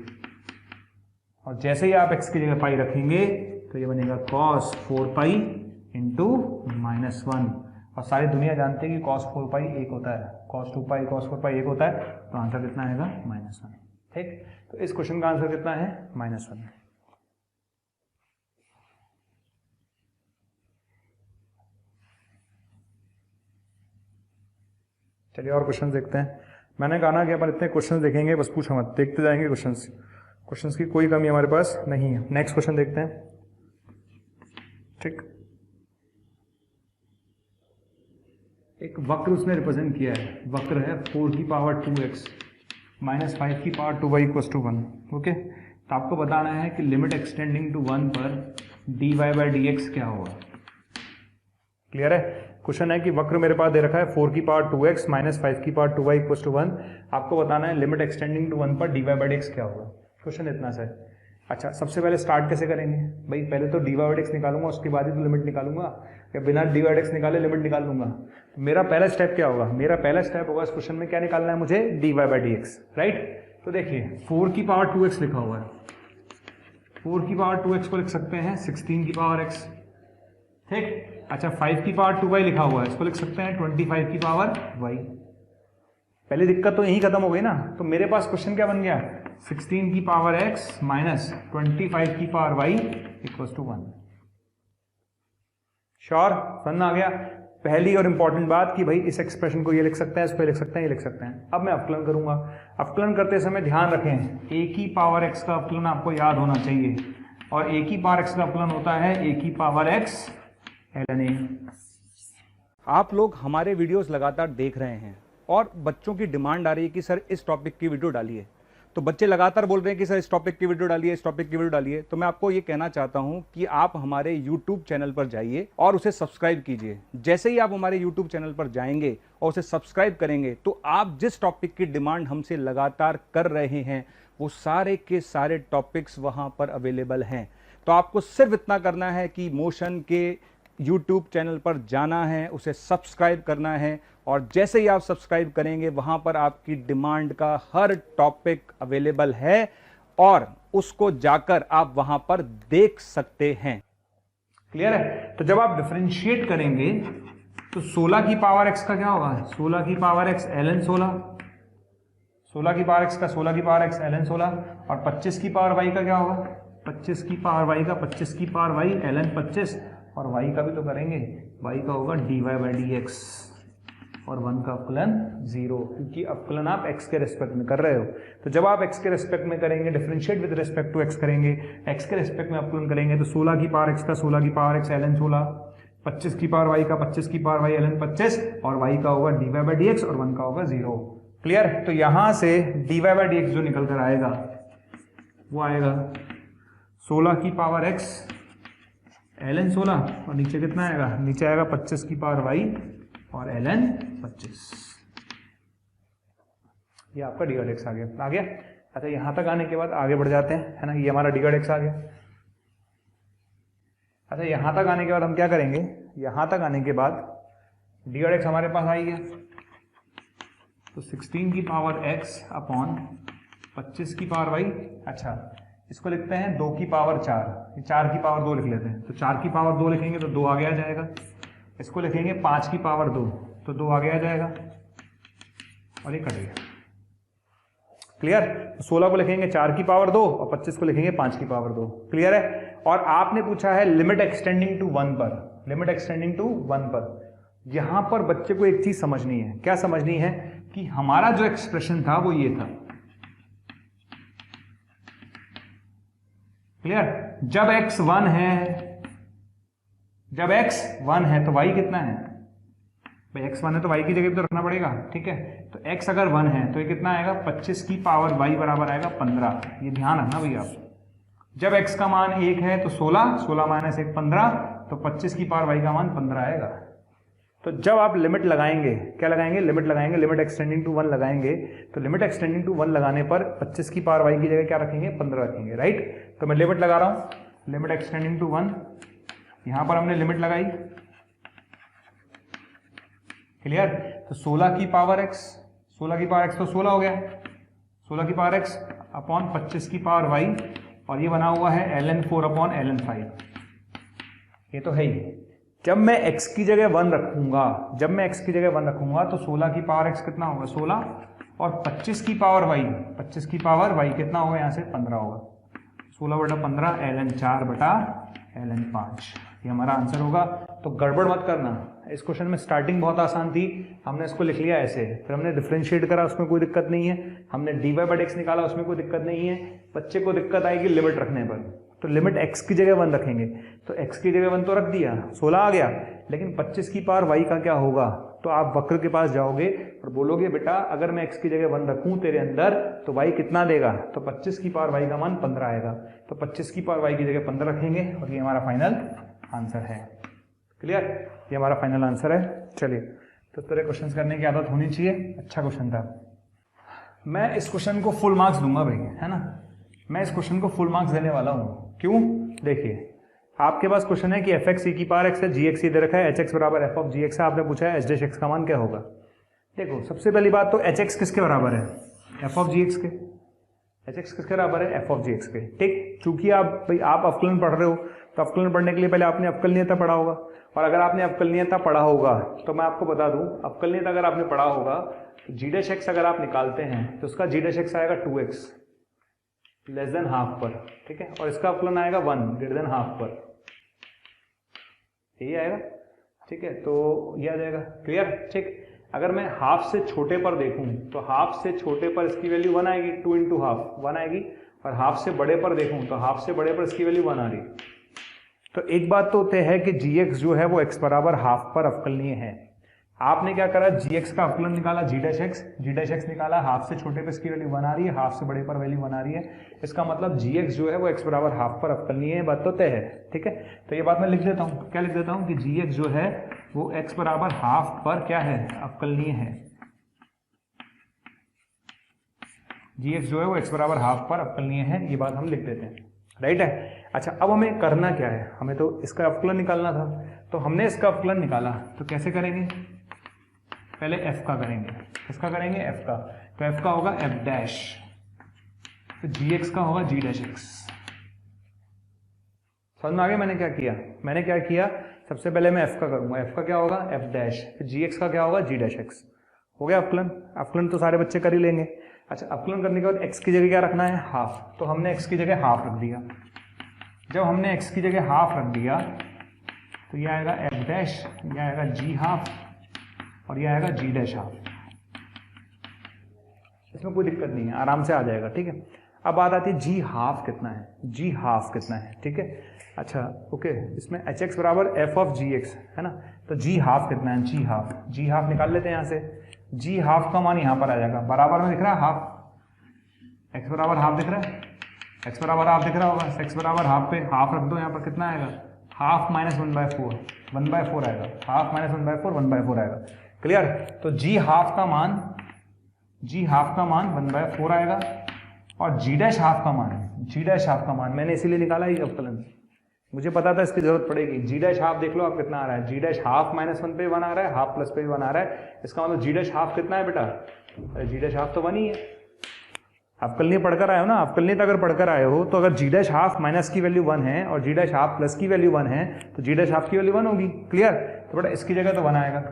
और जैसे ही आप x की जगह पाई रखेंगे तो ये बनेगा cos 4π इंटू -1। और सारी दुनिया जानती है कि cos 4π 1 होता है, cos 2π cos 4π 1 होता है। तो आंसर कितना आएगा -1। ठीक, तो इस क्वेश्चन का आंसर कितना है -1। चलिए और क्वेश्चन देखते हैं। मैंने कहा ना कि अपन इतने क्वेश्चन देखेंगे, बस पूछो मत, देखते जाएंगे क्वेश्चंस, क्वेश्चंस की कोई कमी हमारे पास नहीं है। नेक्स्ट क्वेश्चन देखते हैं। ठीक, एक वक्र उसने रिप्रेजेंट किया है, वक्र है 4 की पावर 2x माइनस 5 की power 2y equals to 1। Okay, तो आपको बताना है कि लिमिट एक्सटेंडिंग टू 1 पर dy/dx क्या होगा। क्लियर है? क्वेश्चन है कि वक्र मेरे पास दे रखा है 4 की पावर 2x माइनस 5 की पावर 2y इक्वल्स टू 1। आपको बताना है लिमिट एक्सटेंडिंग टू 1 पर dy/dx क्या होगा। क्वेश्चन इतना सा है। अच्छा, सबसे पहले स्टार्ट कैसे करेंगे भाई, पहले तो dy/dx निकालूंगा, उसके बाद ही तो लिमिट निकालूंगा, या बिना dy/dx निकाले लिमिट निकाल लूंगा। तो मेरा पहला स्टेप क्या होगा, मेरा पहला स्टेप होगा इस क्वेश्चन में क्या निकालना है मुझे dy/dx। राइट, तो देखिए 4 की पावर 2x लिखा हुआ है, 4 की पावर 2x को लिख सकते हैं 16 की पावर x, ठीक। अच्छा 5 की पावर 2y लिखा हुआ है, इसको लिख सकते हैं 25 की पावर y। पहली दिक्कत तो यही खत्म हो गई ना। तो मेरे पास क्वेश्चन क्या बन गया, 16 की पावर x माइनस 25 की power y equals to 1। Sure, समझ आ गया। पहली और इंपॉर्टेंट बात कि भाई इस एक्सप्रेशन को ये लिख सकते हैं, इसको लिख सकते हैं, ये लिख सकते हैं। अब मैं अवकलन करूंगा। अवकलन करते समय ध्यान रखें, a की पावर x का अवकलन आपको याद होना चाहिए, और a की पावर x का अवकलन होता है a की पावर x ln a। आप लोग हमारे वीडियोस लगातार देख रहे हैं और बच्चों की डिमांड आ रही है कि सर इस टॉपिक की वीडियो डालिए। तो बच्चे लगातार बोल रहे हैं कि सर इस टॉपिक की वीडियो डालिए, इस टॉपिक की वीडियो डालिए। तो मैं आपको ये कहना चाहता हूं कि आप हमारे YouTube चैनल पर जाइए और उसे सब्सक्राइब कीजिए। जैसे ही आप हमारे YouTube चैनल पर जाएंगे और उसे सब्सक्राइब करेंगे तो आप जिस टॉपिक की डिमांड हमसे लगातार कर रहे हैं वो सारे के सारे टॉपिक्स वहां पर अवेलेबल हैं। तो आपको सिर्फ इतना करना है कि मोशन के YouTube चैनल पर जाना है, उसे सब्सक्राइब करना है, और जैसे ही आप सब्सक्राइब करेंगे वहां पर आपकी डिमांड का हर टॉपिक अवेलेबल है और उसको जाकर आप वहां पर देख सकते हैं। क्लियर है। तो जब आप डिफरेंशिएट करेंगे तो 16 की पावर x का क्या होगा, 16 की पावर x ln 16, 16 की पावर x का 16 की पावर x ln 16, और 25 की पावर y का क्या होगा, 25 की पावर y का 25 की पावर y ln 25, और y का भी तो करेंगे, y का होगा dy/dx, और 1 का अवकलन 0, क्योंकि अवकलन आप x के रेस्पेक्ट में कर रहे हो। तो जब आप x के रेस्पेक्ट में करेंगे, differentiate with respect to x करेंगे, x के रेस्पेक्ट में अवकलन करेंगे, तो 16 की पावर x का 16 की पावर x ln 16, 25 की पावर y का 25 की पावर y ln 25, और y का होगा dy/dx, और 1 का होगा 0। क्लियर। तो यहां से dy/dx जो निकल कर आएगा वो आएगा 16 की पावर x ln 16, और नीचे कितना आएगा, नीचे आएगा 25 की पावर y और ln 25। ये आपका dy/dx आ गया, आ गया। अच्छा यहां तक आने के बाद आगे बढ़ जाते हैं, है ना, ये हमारा dy/dx आ गया। अच्छा यहां तक आने के बाद हम क्या करेंगे, यहां तक आने के बाद dy/dx हमारे पास आई है, तो 16 की पावर x अपॉन 25 की पावर y। अच्छा इसको लिखते हैं 2 की पावर 4, 4 की पावर 2 लिख लेते हैं। तो 4 की पावर 2 लिखेंगे तो 2 आगे आ जाएगा। इसको लिखेंगे 5 की पावर 2, तो 2 आगे आ जाएगा, और ये कट गया। क्लियर। तो 16 को लिखेंगे 4 की पावर 2 और 25 को लिखेंगे 5 की पावर 2। क्लियर है। और आपने पूछा है लिमिट एक्सटेंडिंग टू 1 पर, लिमिट एक्सटेंडिंग टू 1 पर। यहां पर बच्चे को एक चीज समझनी है। क्या समझनी है, कि हमारा जो एक्सप्रेशन था वो ये था। क्लियर। जब x 1 है, जब x 1 है तो y कितना है भाई, x 1 है तो y की जगह भी तो रखना पड़ेगा। ठीक है, तो x अगर 1 है तो ये कितना आएगा, 25 की पावर y बराबर आएगा 15। ये ध्यान रखना भैया आप। जब x का मान 1 है तो 16, 16 माइनस 1 15, तो 25 की पावर y का मान 15 आएगा। तो जब आप लिमिट लगाएंगे, क्या लगाएंगे, लिमिट लगाएंगे, लिमिट एक्सटेंडिंग टू 1 लगाएंगे, तो लिमिट एक्सटेंडिंग टू 1 लगाने पर 25 की पावर y की जगह क्या रखेंगे, 15 रखेंगे। राइट। तो मैं लिमिट लगा रहा हूं, लिमिट एक्सटेंडिंग टू 1, यहां पर हमने लिमिट लगाई। क्लियर। तो 16 की पावर x, 16 की पावर x तो 16 हो गया, 16 की पावर x अपॉन 25 की पावर y, और ये बना हुआ है ln 4 अपॉन ln 5। ये तो है ही। जब मैं x की जगह 1 रखूंगा, जब मैं x की जगह 1 रखूंगा तो 16 की पावर x कितना होगा, 16, और 25 की पावर y, 25 की पावर y कितना होगा, यहां से 15 होगा। 16/15 ln 4/ln 5, ये हमारा आंसर होगा। तो गड़बड़ मत करना। इस क्वेश्चन में स्टार्टिंग बहुत आसान थी, हमने इसको लिख लिया ऐसे, फिर हमने डिफरेंशिएट करा, उसमें कोई दिक्कत नहीं है। हमने dy/dx निकाला, उसमें कोई दिक्कत नहीं है। बच्चे को दिक्कत आएगी लिमिट रखने पर। तो लिमिट x की जगह 1 रखेंगे, तो x की जगह 1 तो रख दिया, 16 आ गया, लेकिन 25 की पावर y का क्या होगा। तो आप वक्र के पास जाओगे और बोलोगे बेटा अगर मैं x की जगह 1 रखूं तेरे अंदर तो y कितना देगा, तो 25 की पावर y का मान 15 आएगा। तो 25 की पावर y की जगह 15 रखेंगे, और ये हमारा फाइनल आंसर है। क्लियर, ये हमारा फाइनल आंसर है। चलिए, तो इस तरह क्वेश्चन करने की आदत होनी चाहिए। अच्छा क्वेश्चन था। मैं इस क्वेश्चन को फुल मार्क्स दूंगा भाई, है ना। मैं इस क्वेश्चन को फुल मार्क्स देने वाला हूं। क्यों, देखिए आपके पास क्वेश्चन है कि एफ एक्स ई की पावर एक्स है, जी एक्स दे रखा है, एच एक्स बराबर एफ ऑफ जी एक्स है। आपने पूछा है एच डैश एक्स का मान क्या होगा। देखो सबसे पहली बात तो एच एक्स किसके बराबर है, एफ ऑफ जी एक्स के। एच एक्स किसके बराबर है, एफ ऑफ जी एक्स के। ठीक, चूंकि आप भाई आप अवकलन पढ़ रहे हो तो अवकलन पढ़ने के लिए पहले आपने अवकलनीयता पढ़ा होगा, और अगर आपने अवकलनीयता पढ़ा होगा तो मैं आपको बता दूं, अवकलनीयता अगर आपने पढ़ा होगा तो जी डैश एक्स अगर आप निकालते हैं तो उसका जी डैश एक्स आएगा 2x लेस देन हाफ पर, ठीक है, और इसका अवकलन आएगा 1 ग्रेटर देन हाफ पर, यही आएगा, ठीक है। तो ये आ जाएगा, क्लियर, ठीक। अगर मैं हाफ से छोटे पर देखूं तो हाफ से छोटे पर इसकी वैल्यू 1 आएगी, 2 इंटू हाफ 1 आएगी, और हाफ से बड़े पर देखूं तो हाफ से बड़े पर इसकी वैल्यू 1 आ रही। तो एक बात तो तय है कि gx जो है वो x बराबर हाफ पर अवकलनीय है। आपने क्या करा, gx का अवकलन निकाला g डैश x निकाला, हाफ से छोटे पे इसकी वैल्यू 1 आ रही है, हाफ से बड़े पर वैल्यू 1 आ रही है, इसका मतलब gx जो है वो x बराबर हाफ पर अवकलनीय है, बात तो तय है, ठीक है। तो ये बात मैं लिख देता हूँ, क्या लिख देता हूँ कि gx जो है वो x बराबर हाफ पर क्या है, अवकलनीय है। gx जो है वो x बराबर हाफ पर अवकलनीय है, ये बात हम लिख देते हैं, राइट है। अच्छा, अब हमें करना क्या है, हमें तो इसका अवकलन निकालना था, तो हमने इसका अवकलन निकाला, तो कैसे करेंगे, पहले f का करेंगे, किसका करेंगे, f का, तो f का होगा f डैश, तो gx का होगा g डैश x। समझ में आ गया मैंने क्या किया, मैंने क्या किया, सबसे पहले मैं f का करूंगा, f का क्या होगा f डैश, फिर gx का क्या होगा g डैश x, हो गया अवकलन। अवकलन तो सारे बच्चे कर ही लेंगे। अच्छा, अवकलन करने के बाद x की जगह क्या रखना है, हाफ, तो हमने x की जगह हाफ रख दिया। जब हमने x की जगह हाफ रख दिया तो ये आएगा f डैश, ये आएगा g हाफ, और ये आएगा g डैश हाफ। इसमें कोई दिक्कत नहीं है, आराम से आ जाएगा, ठीक है। अब बात आती है g हाफ कितना है, g हाफ कितना है, ठीक है। अच्छा ओके, इसमें hx बराबर f ऑफ gx है ना, तो g हाफ कितना है, g हाफ निकाल लेते हैं यहाँ से। g हाफ का मान यहाँ पर आ जाएगा, बराबर में दिख रहा है हाफ, x बराबर हाफ दिख रहा है, x बराबर हाफ दिख रहा होगा, x बराबर हाफ पे हाफ रख दो, यहाँ पर कितना आएगा, हाफ माइनस 1/4, 1/4 आएगा, हाफ माइनस 1/4, 1/4 आएगा, क्लियर। तो g हाफ का मान 1/4 आएगा, और g डैश हाफ का मान मैंने इसीलिए निकाला ही अवकलन, मुझे पता था इसकी जरूरत पड़ेगी। g डैश हाफ देख लो आप कितना आ रहा है, g डैश हाफ माइनस 1 पे 1 आ रहा है, हाफ प्लस पे 1 आ रहा है, इसका मतलब g डैश हाफ कितना है बेटा, अरे g डैश हाफ तो 1 ही है। अवकलनीय पढ़कर आए हो ना, अवकलनीय अगर पढ़कर आए हो तो अगर g डैश हाफ माइनस की वैल्यू 1 है और g डैश हाफ प्लस की वैल्यू 1 है तो g डैश हाफ की वैल्यू 1 होगी, क्लियर। तो बेटा इसकी जगह तो 1 आएगा।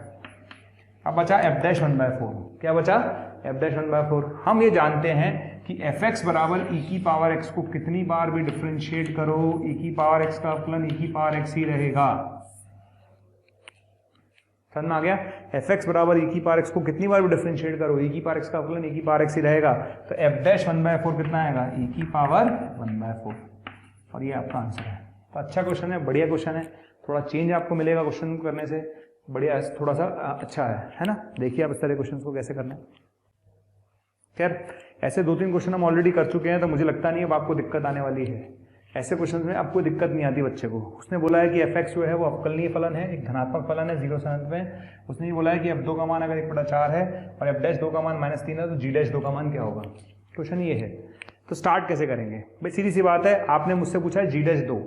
अब बचा f डैश 1/4, क्या बचा, f डैश 1/4। हम ये जानते हैं कि fx बराबर e की पावर x को कितनी बार भी डिफ्रेंशिएट करो, e की पावर x का अवकलन e की पावर x ही रहेगा, समझ में आ गया। fx बराबर e की पावर x को कितनी बार भी डिफरेंशिएट करो, e की पावर x का अवकलन e की पावर x ही रहेगा। तो f डैश 1/4 कितना आएगा, e की पावर 1/4, और ये आपका आंसर है। तो अच्छा क्वेश्चन है, बढ़िया क्वेश्चन है, थोड़ा चेंज आपको मिलेगा क्वेश्चन करने से, बढ़िया है, थोड़ा सा अच्छा है ना। देखिए आप इस तरह क्वेश्चन को कैसे करना है। खैर ऐसे 2-3 क्वेश्चन हम ऑलरेडी कर चुके हैं, तो मुझे लगता नहीं अब आपको दिक्कत आने वाली है। ऐसे क्वेश्चन में आपको दिक्कत नहीं आती बच्चे को। उसने बोला है कि fx जो है वो अवकलनीय फलन है, एक धनात्मक फलन है 0 से अनंत में। उसने ये बोला है कि f2 का मान अगर 1/4 है और f डैश 2 का मान -3 है तो g डैश 2 का मान क्या होगा। क्वेश्चन ये है। तो स्टार्ट कैसे करेंगे भाई, सीधी सी बात है, आपने मुझसे पूछा है g डैश 2,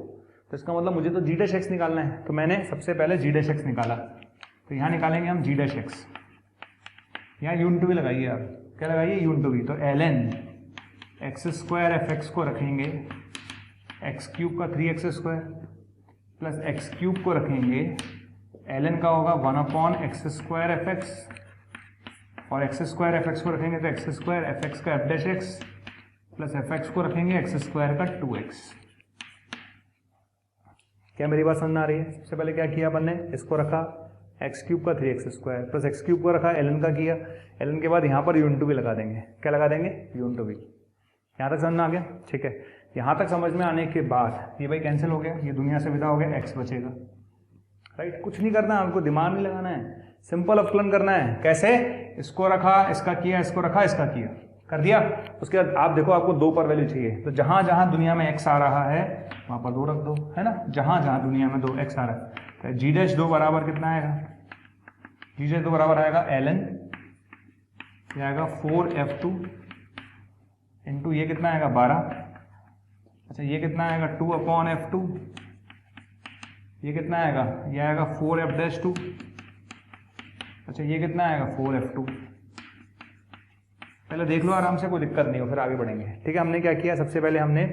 तो इसका मतलब मुझे तो g डैश x निकालना है। तो मैंने सबसे पहले g डैश x निकाला, तो यहाँ निकालेंगे हम g डैश x। यहाँ यूनिट भी लगाइए आप, क्या लगाइए, यूनिट भी। तो ln x² fx को रखेंगे x³ का 3x² प्लस x³ को रखेंगे, ln का होगा 1/x² fx, और x² fx को रखेंगे तो x² fx का f dash x plus fx को रखेंगे x² का 2x। क्या मेरी बात समझ में आ रही है। सबसे पहले क्या किया अपन ने, इसको रखा x³ का 3x² प्लस x³ को रखा, ln का किया, ln के बाद यहाँ पर यूनिट भी लगा देंगे, क्या लगा देंगे, यूनिट भी। यहाँ तक समझ में आ गया, ठीक है। यहाँ तक समझ में आने के बाद ये भाई कैंसिल हो गया, ये दुनिया से विदा हो गया, x बचेगा, राइट। कुछ नहीं करना है, हमको दिमाग नहीं लगाना है, सिंपल अवकलन करना है। कैसे, इसको रखा, इसका किया, इसको रखा, इसका किया, कर दिया। उसके बाद आप देखो आपको 2 पर वैल्यू चाहिए, तो जहां जहां दुनिया में x आ रहा है वहां पर 2 रख दो, है ना। जहां जहां दुनिया में 2x आ रहा है तो g डैश 2 बराबर कितना आएगा, g डैश 2 बराबर आएगा ln, ये आएगा 4f2 इंटू ये कितना आएगा 12, अच्छा ये कितना आएगा 2/f2, ये कितना आएगा, ये आएगा 4f डैश 2, अच्छा ये कितना आएगा 4f2। पहले देख लो आराम से, कोई दिक्कत नहीं हो, फिर आगे बढ़ेंगे, ठीक है। हमने क्या किया, सबसे पहले हमने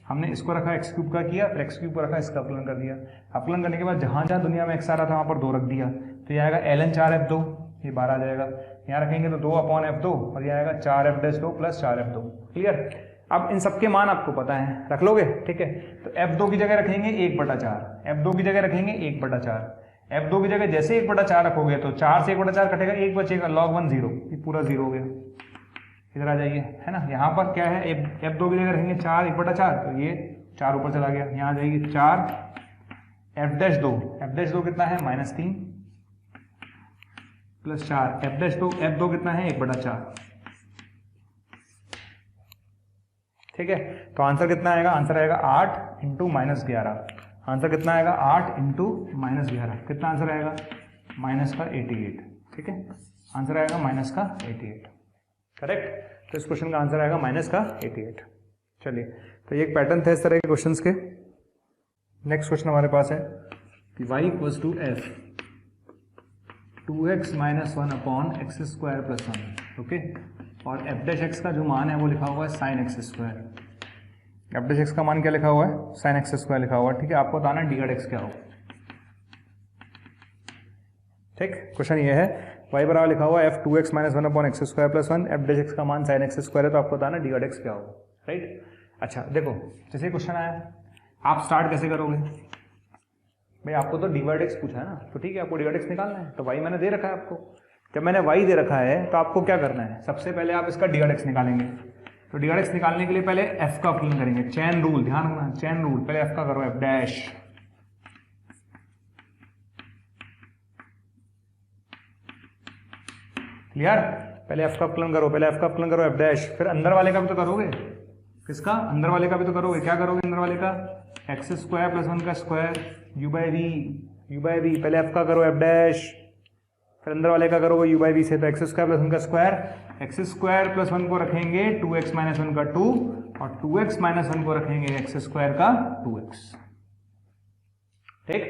हमने इसको रखा एक्स क्यूब का किया, फिर एक्स क्यूब को रखा, इसका अपलन कर दिया। अपलन करने के बाद जहाँ जहाँ दुनिया में एक्स आ रहा था वहाँ पर 2 रख दिया, तो ये आएगा ln 4f2, ये 12 आ जाएगा। यहाँ रखेंगे तो 2/f2 और ये आएगा 4f2 प्लस 4f2। क्लियर? अब इन सबके मान आपको पता है, रख लोगे? ठीक है, तो f2 की जगह रखेंगे 1/4, f2 की जगह रखेंगे 1/4, f2 की जगह जैसे 1/4 रखोगे तो 4 से 1/4 कटेगा, 1 बचेगा, log 1 0, ये पूरा 0 हो गया। इधर आ जाइए, है ना, यहाँ पर क्या है, f2 की जगह रखेंगे 4 1/4, तो ये 4 ऊपर चला गया। यहाँ आ जाइए 4 f'2 कितना है -3 प्लस 4 f'2 कितना है 1/4। ठीक है, तो आंसर कितना आएगा? आंसर आएगा 8 इंटू -11। आंसर कितना आएगा? 8 इंटू -11, कितना आंसर आएगा? -88। ठीक है, आंसर आएगा -88। करेक्ट? तो इस क्वेश्चन का आंसर आएगा -88। चलिए, तो ये एक पैटर्न था इस तरह के क्वेश्चंस के। नेक्स्ट क्वेश्चन हमारे पास है कि y equals to f 2x - 1/x² + 1। Okay, और f' का जो मान है वो लिखा हुआ है sin x²। f' का मान क्या लिखा हुआ है? sin x² लिखा हुआ है। ठीक है, आपको बताना dx क्या होगा। ठीक, क्वेश्चन ये है, y बराबर लिखा हुआ है f 2x - 1/x² + 1, f' का मान sin x² है, तो आपको बताना dx क्या होगा। राइट? अच्छा देखो, जैसे क्वेश्चन आया, आप स्टार्ट कैसे करोगे भाई? आपको तो dx पूछा है ना, तो ठीक है, आपको dx निकालना है, तो y मैंने दे रखा है आपको। जब मैंने y दे रखा है तो आपको क्या करना है? सबसे पहले आप इसका dx निकालेंगे। तो dx निकालने के लिए पहले f का अपलन करेंगे। चैन रूल, ध्यान रखना, चैन रूल, पहले f का करो, f'। क्लियर? पहले f का अपलन करो, f', फिर अंदर वाले का भी तो करोगे। किसका? अंदर वाले का भी तो करोगे। क्या करोगे अंदर वाले का? x² + 1 का स्क्वायर u बाई वी। पहले f का करो, f', फिर अंदर वाले का करोगे u बाई वी से, तो x² + 1 का स्क्वायर, x² + 1 को रखेंगे 2x - 1 का 2, और 2x - 1 को रखेंगे x² का 2x। ठीक,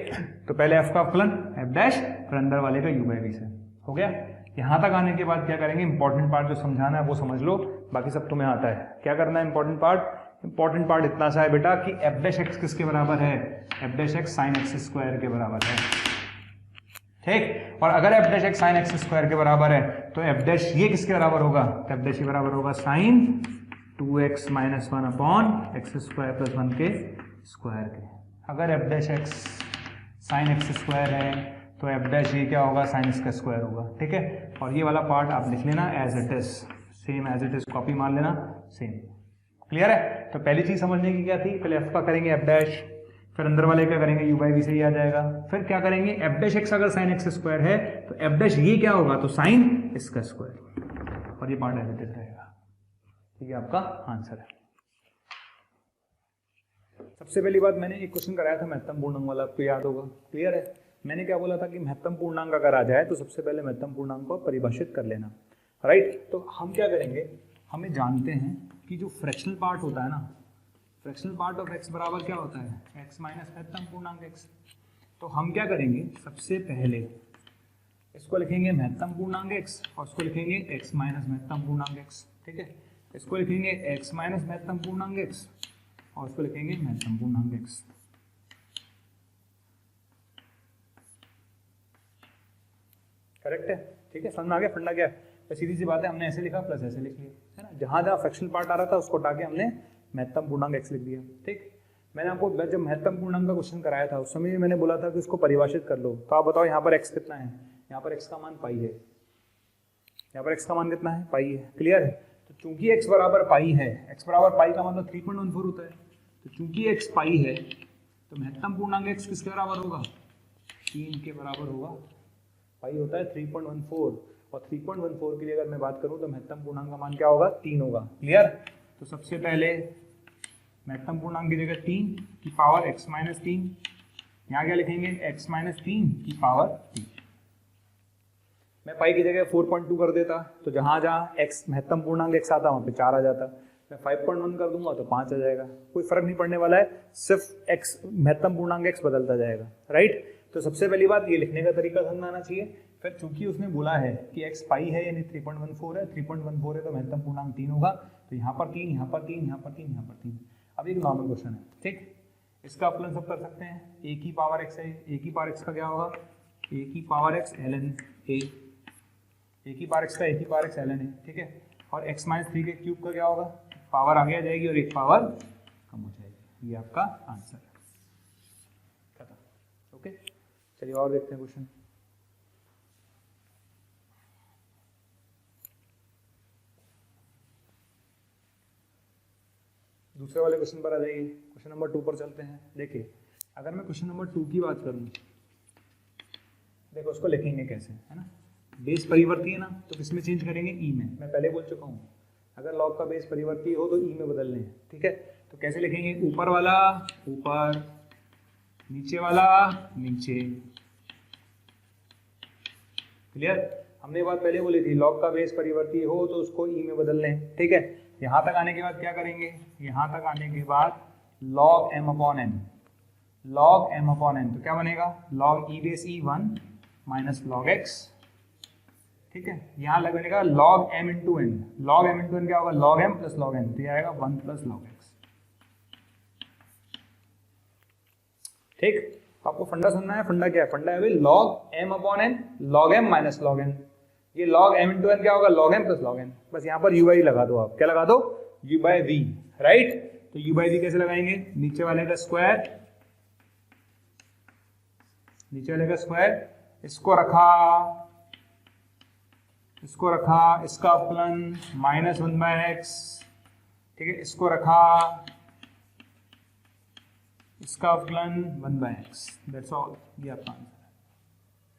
तो पहले f का अपलन f', फिर अंदर वाले का u बाई वी से। हो गया? यहां तक आने के बाद क्या करेंगे? इंपॉर्टेंट पार्ट जो समझाना है वो समझ लो, बाकी सब तुम्हें आता है। क्या करना है? इंपॉर्टेंट पार्ट इतना सा है बेटा कि f' किसके बराबर है? f' sin x² के बराबर है। ठीक, और अगर f' sin x² के बराबर है तो f' ये किसके बराबर होगा? तो f' ये बराबर होगा sin 2x - 1/x² + 1 के स्क्वायर के। अगर f' sin x² है तो f' ये क्या होगा? sin इसका स्क्वायर होगा। ठीक है, और ये वाला पार्ट आप लिख लेना as it is, same as it is, copy मार लेना सेम। क्लियर है? तो पहली चीज समझने की क्या थी? पहले f का करेंगे f', फिर अंदर वाले का करेंगे u बाई वी से ही आ जाएगा। फिर क्या करेंगे? f' अगर sin x² है तो f' ये क्या होगा? तो sin इसका स्क्वायर, और ये पार्ट एज इट इज रहेगा। ठीक है, आपका आंसर है। सबसे पहली बात, मैंने एक क्वेश्चन कराया था महत्तम पूर्णांक वाला, आपको याद होगा। क्लियर है? मैंने क्या बोला था कि महत्तम पूर्णांक अगर आ जाए तो सबसे पहले महत्तम पूर्णांक को परिभाषित कर लेना। राइट? तो हम क्या करेंगे, हमें जानते हैं कि जो फ्रैक्शनल पार्ट होता है ना, फ्रैक्शनल पार्ट ऑफ x बराबर क्या होता है? x माइनस महत्तम पूर्णांक x। तो हम क्या करेंगे, सबसे पहले इसको लिखेंगे महत्तम पूर्णांक x, और इसको लिखेंगे x माइनस महत्तम पूर्णांक x। ठीक है, इसको लिखेंगे x माइनस महत्तम पूर्णांक x, और इसको लिखेंगे महत्तम पूर्णांक x। करेक्ट है? ठीक है, समझ में आ गया फंडा क्या है? तो सीधी सी बात है, हमने ऐसे लिखा प्लस ऐसे लिख लिया, है ना। जहां जहां फ्रैक्शनल पार्ट आ रहा था उसको हटा के हमने महत्तम पूर्णांक x लिख दिया। ठीक, मैंने आपको जब महत्तम पूर्णांक का क्वेश्चन कराया था उस समय मैंने बोला था कि उसको परिभाषित कर लो। तो आप बताओ यहाँ पर x कितना है? यहाँ पर x का मान पाई है, यहाँ पर x का मान कितना है? पाई है। क्लियर है? तो चूंकि x बराबर पाई है, x बराबर पाई का मतलब 3.14 होता है, तो चूंकि x पाई है तो महत्तम पूर्णांक x किसके बराबर होगा? 3 के बराबर होगा। पाई होता है 3.14, और 3.14 के लिए अगर मैं बात करूं तो महत्तम पूर्णांक का मान क्या होगा? 3 होगा। क्लियर? तो सबसे पहले महत्तम पूर्णांक की जगह 3 की पावर x माइनस 3, यहाँ क्या लिखेंगे? x माइनस 3 की पावर 3। मैं पाई की जगह 4.2 कर देता तो जहां जहां x महत्तम पूर्णांक x आता वहां पे 4 आ जाता। मैं 5.1 कर दूंगा तो 5 आ जाएगा। कोई फर्क नहीं पड़ने वाला है, सिर्फ x महत्तम पूर्णांक x बदलता जाएगा। राइट? तो सबसे पहली बात ये लिखने का तरीका समझ आना चाहिए। फिर चूंकि उसने बोला है कि x पाई है यानी 3.14 है, 3.14 है तो महत्तम पूर्णांक 3 होगा, तो यहाँ पर 3, यहाँ पर 3, यहाँ पर 3, यहाँ पर 3। अब एक नॉर्मल क्वेश्चन है, ठीक, इसका अपलन सब कर सकते हैं, a की पावर x है, a की पावर x का क्या होगा, a की पावर x ln a की पावर x का a की पावर x ln है, ठीक है, और x माइनस 3 के क्यूब का क्या होगा, पावर आगे आ जाएगी और एक पावर कम हो जाएगी, ये आपका आंसर है, खत्म। ओके, चलिए और देखते हैं क्वेश्चन। दूसरे वाले क्वेश्चन पर आ जाइए, क्वेश्चन नंबर 2 पर चलते हैं। देखिए अगर मैं क्वेश्चन नंबर 2 की बात करूं, देखो उसको लिखेंगे कैसे, है ना, बेस परिवर्ती है ना, तो किस में चेंज करेंगे, ई में। मैं पहले बोल चुका हूं अगर लॉग का बेस परिवर्ती हो तो ई में बदलने हैं, ठीक है। तो कैसे लिखेंगे, ऊपर वाला ऊपर, नीचे वाला नीचे, क्लियर। हमने बात पहले बोली थी लॉग का बेस परिवर्ती हो तो उसको ई में बदल लें, ठीक है। यहां तक आने के बाद क्या करेंगे, यहां तक आने के बाद log m upon n, log m upon n, तो क्या बनेगा log e base e 1 minus log x, ठीक है। यहां लग बनेगा log m into n, log m into n क्या होगा, log m plus log n, तो ये आएगा 1 प्लस log x, ठीक। तो आपको फंडा सुनना है, फंडा क्या है, फंडा है भाई log m upon n, log m minus log n, ये log m इंटू n क्या होगा, log m plus log n, बस यहाँ पर u बाई लगा दो, आप क्या लगा दो, u बाई v, राइट। तो u बाई v कैसे लगाएंगे, नीचे वाले का स्क्वायर, नीचे वाले का स्क्वायर, इसको रखा, इसको रखा, इसका अपलन माइनस 1 बाय एक्स, ठीक है, इसको रखा, इसका अपलन 1 बाय एक्स, दैट्स ऑल, ये आपका आंसर है,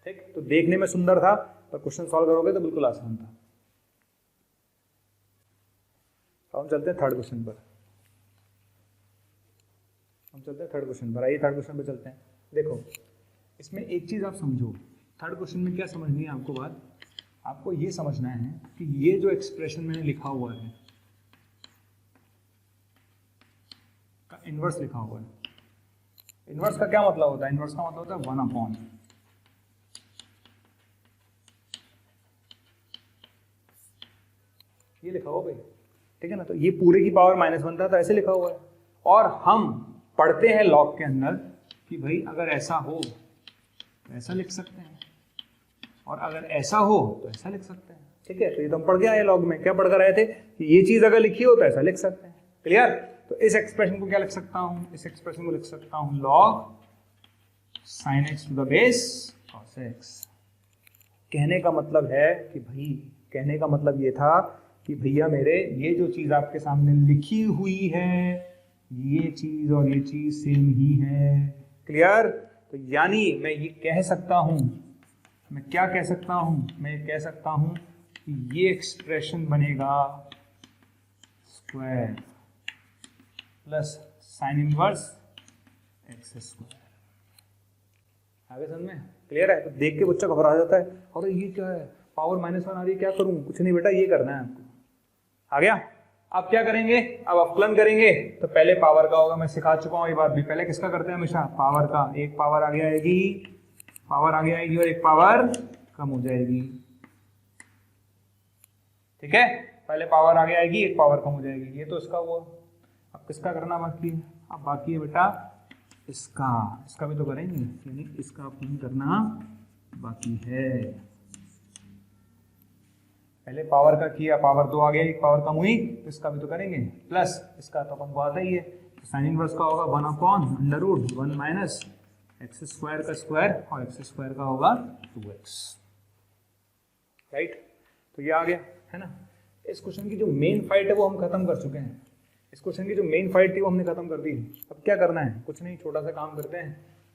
ठीक। तो देखने में सुंदर था पर क्वेश्चन सॉल्व करोगे तो बिल्कुल आसान था। अब हम चलते हैं थर्ड क्वेश्चन पर, हम चलते हैं थर्ड क्वेश्चन पर, आइए थर्ड क्वेश्चन पर चलते हैं। देखो इसमें एक चीज आप समझो, थर्ड क्वेश्चन में क्या समझनी है आपको बात, आपको ये समझना है कि ये जो एक्सप्रेशन मैंने लिखा हुआ है का इनवर्स लिखा हुआ है, इनवर्स का क्या मतलब होता है, इनवर्स का मतलब होता है 1 अपॉन, ये लिखा हुआ भाई, ठीक है ना। तो ये पूरे की पावर -1 था तो ऐसे लिखा हुआ है, और हम पढ़ते हैं लॉग के अंदर कि भाई अगर ऐसा हो तो ऐसा लिख सकते हैं, और अगर ऐसा हो तो ऐसा लिख सकते हैं, ठीक है। तो ये तो हम पढ़ के आए लॉग में, क्या पढ़कर आए थे कि ये चीज अगर लिखी हो तो ऐसा लिख सकते हैं, क्लियर। तो इस एक्सप्रेशन को क्या लिख सकता हूं, इस एक्सप्रेशन को लिख सकता हूं log sin x to the base cos x। कहने का मतलब है कि भाई, कहने का मतलब ये था कि भैया मेरे ये जो चीज आपके सामने लिखी हुई है, ये चीज और ये चीज सेम ही है, क्लियर। तो यानी मैं ये कह सकता हूं, मैं क्या कह सकता हूं, मैं कह सकता हूं कि ये एक्सप्रेशन बनेगा square plus sine inverse x square. आगे समझ में क्लियर है। तो देख के बच्चा घबरा जाता है, अरे ये क्या है, पावर -1 आ रही है, क्या करूं, कुछ नहीं बेटा, ये करना है आपको, आ गया। अब क्या करेंगे, अब अपलन करेंगे, तो पहले पावर का होगा, मैं सिखा चुका हूं ये बात भी, पहले किसका करते हैं हमेशा, पावर का। एक पावर आगे आएगी, पावर आगे आएगी और एक पावर कम हो जाएगी, ठीक है। पहले पावर आगे आएगी, एक पावर कम हो जाएगी, ये तो इसका हुआ। अब किसका करना बाकी है, अब बाकी है बेटा इसका, इसका भी तो करेंगे, यानी इसका अपलन करना बाकी है। पहले पावर का किया, पावर 2 आ गया, एक पावर कम हुई, तो इसका भी तो करेंगे, प्लस इसका तो अपन को आता ही है, साइन इनवर्स का होगा 1 अपॉन √1 माइनस एक्स स्क्वायर का स्क्वायर, और एक्स स्क्वायर का होगा 2x, राइट। तो ये आ गया, है ना। इस क्वेश्चन की जो मेन फाइट है वो हम खत्म कर चुके हैं, इस क्वेश्चन की जो मेन फाइट थी वो हमने खत्म कर दी। अब क्या करना है, कुछ नहीं, छोटा सा काम करते हैं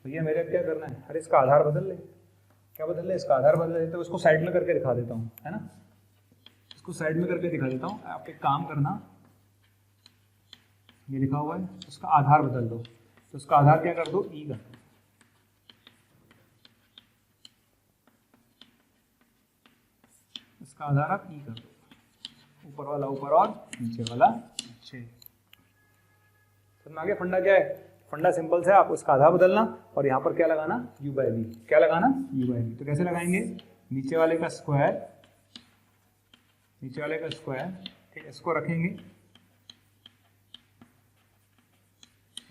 भैया मेरे, क्या करना है, अरे इसका आधार बदल ले, क्या बदल ले, इसका आधार बदल ले, तो उसको साइड में करके दिखा देता हूँ, है ना, इसको साइड में करके दिखा देता हूँ। आप एक काम करना, ये लिखा हुआ है, उसका आधार बदल दो, तो उसका आधार क्या कर दो, ई कर दो, इसका आधार आप ई कर दो, ऊपर वाला ऊपर और नीचे वाला नीचे। समझ में आ गया फंडा क्या है, फंडा सिंपल से, आप उसका आधार बदलना और यहाँ पर क्या लगाना, u बाई वी, क्या लगाना, u बाई वी। तो कैसे लगाएंगे, नीचे वाले का स्क्वायर, नीचे वाले का स्क्वायर, ठीक है, इसको रखेंगे,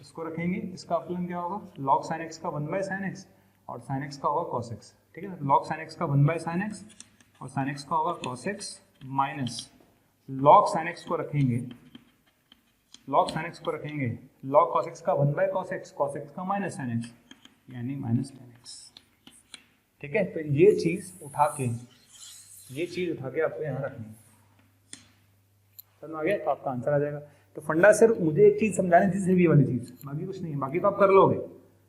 इसको रखेंगे, इसका अपलन क्या होगा, log sin x का 1/sin x और sin x का होगा cos x, ठीक है ना। log sin x का 1/sin x और sin x का होगा cos x minus log sin x को रखेंगे, log sin x को रखेंगे log cos x का 1/cos x, cos x का माइनस sin x यानी माइनस tan x, ठीक है। तो ये चीज उठा के आपको यहाँ रखनी है, समझ आ गया, तो आपका आंसर आ जाएगा। तो फंडा सिर्फ मुझे एक चीज समझानी थी, सिर्फ ये वाली चीज, बाकी कुछ नहीं है, बाकी तो आप कर लोगे,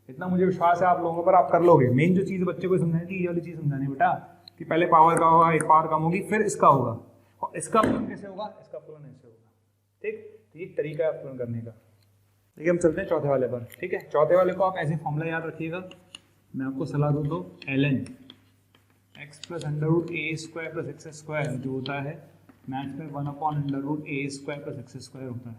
इतना मुझे विश्वास है आप लोगों पर, आप कर लोगे। मेन जो चीज बच्चे को समझानी थी ये वाली चीज समझानी बेटा, कि पहले पावर का होगा, एक पावर कम होगी, फिर इसका होगा, और इसका अपलन कैसे होगा, इसका अपलन ऐसे होगा, ठीक। तो ये तरीका है अपलन करने का। ठीक है, हम चलते हैं चौथे वाले पर, ठीक है। चौथे वाले को आप ऐसे फॉर्मूला याद रखिएगा, मैं आपको सलाह दूँ तो ln x plus under root a square plus x square जो होता है मैथ्स में 1/√a² प्लस x² होता है।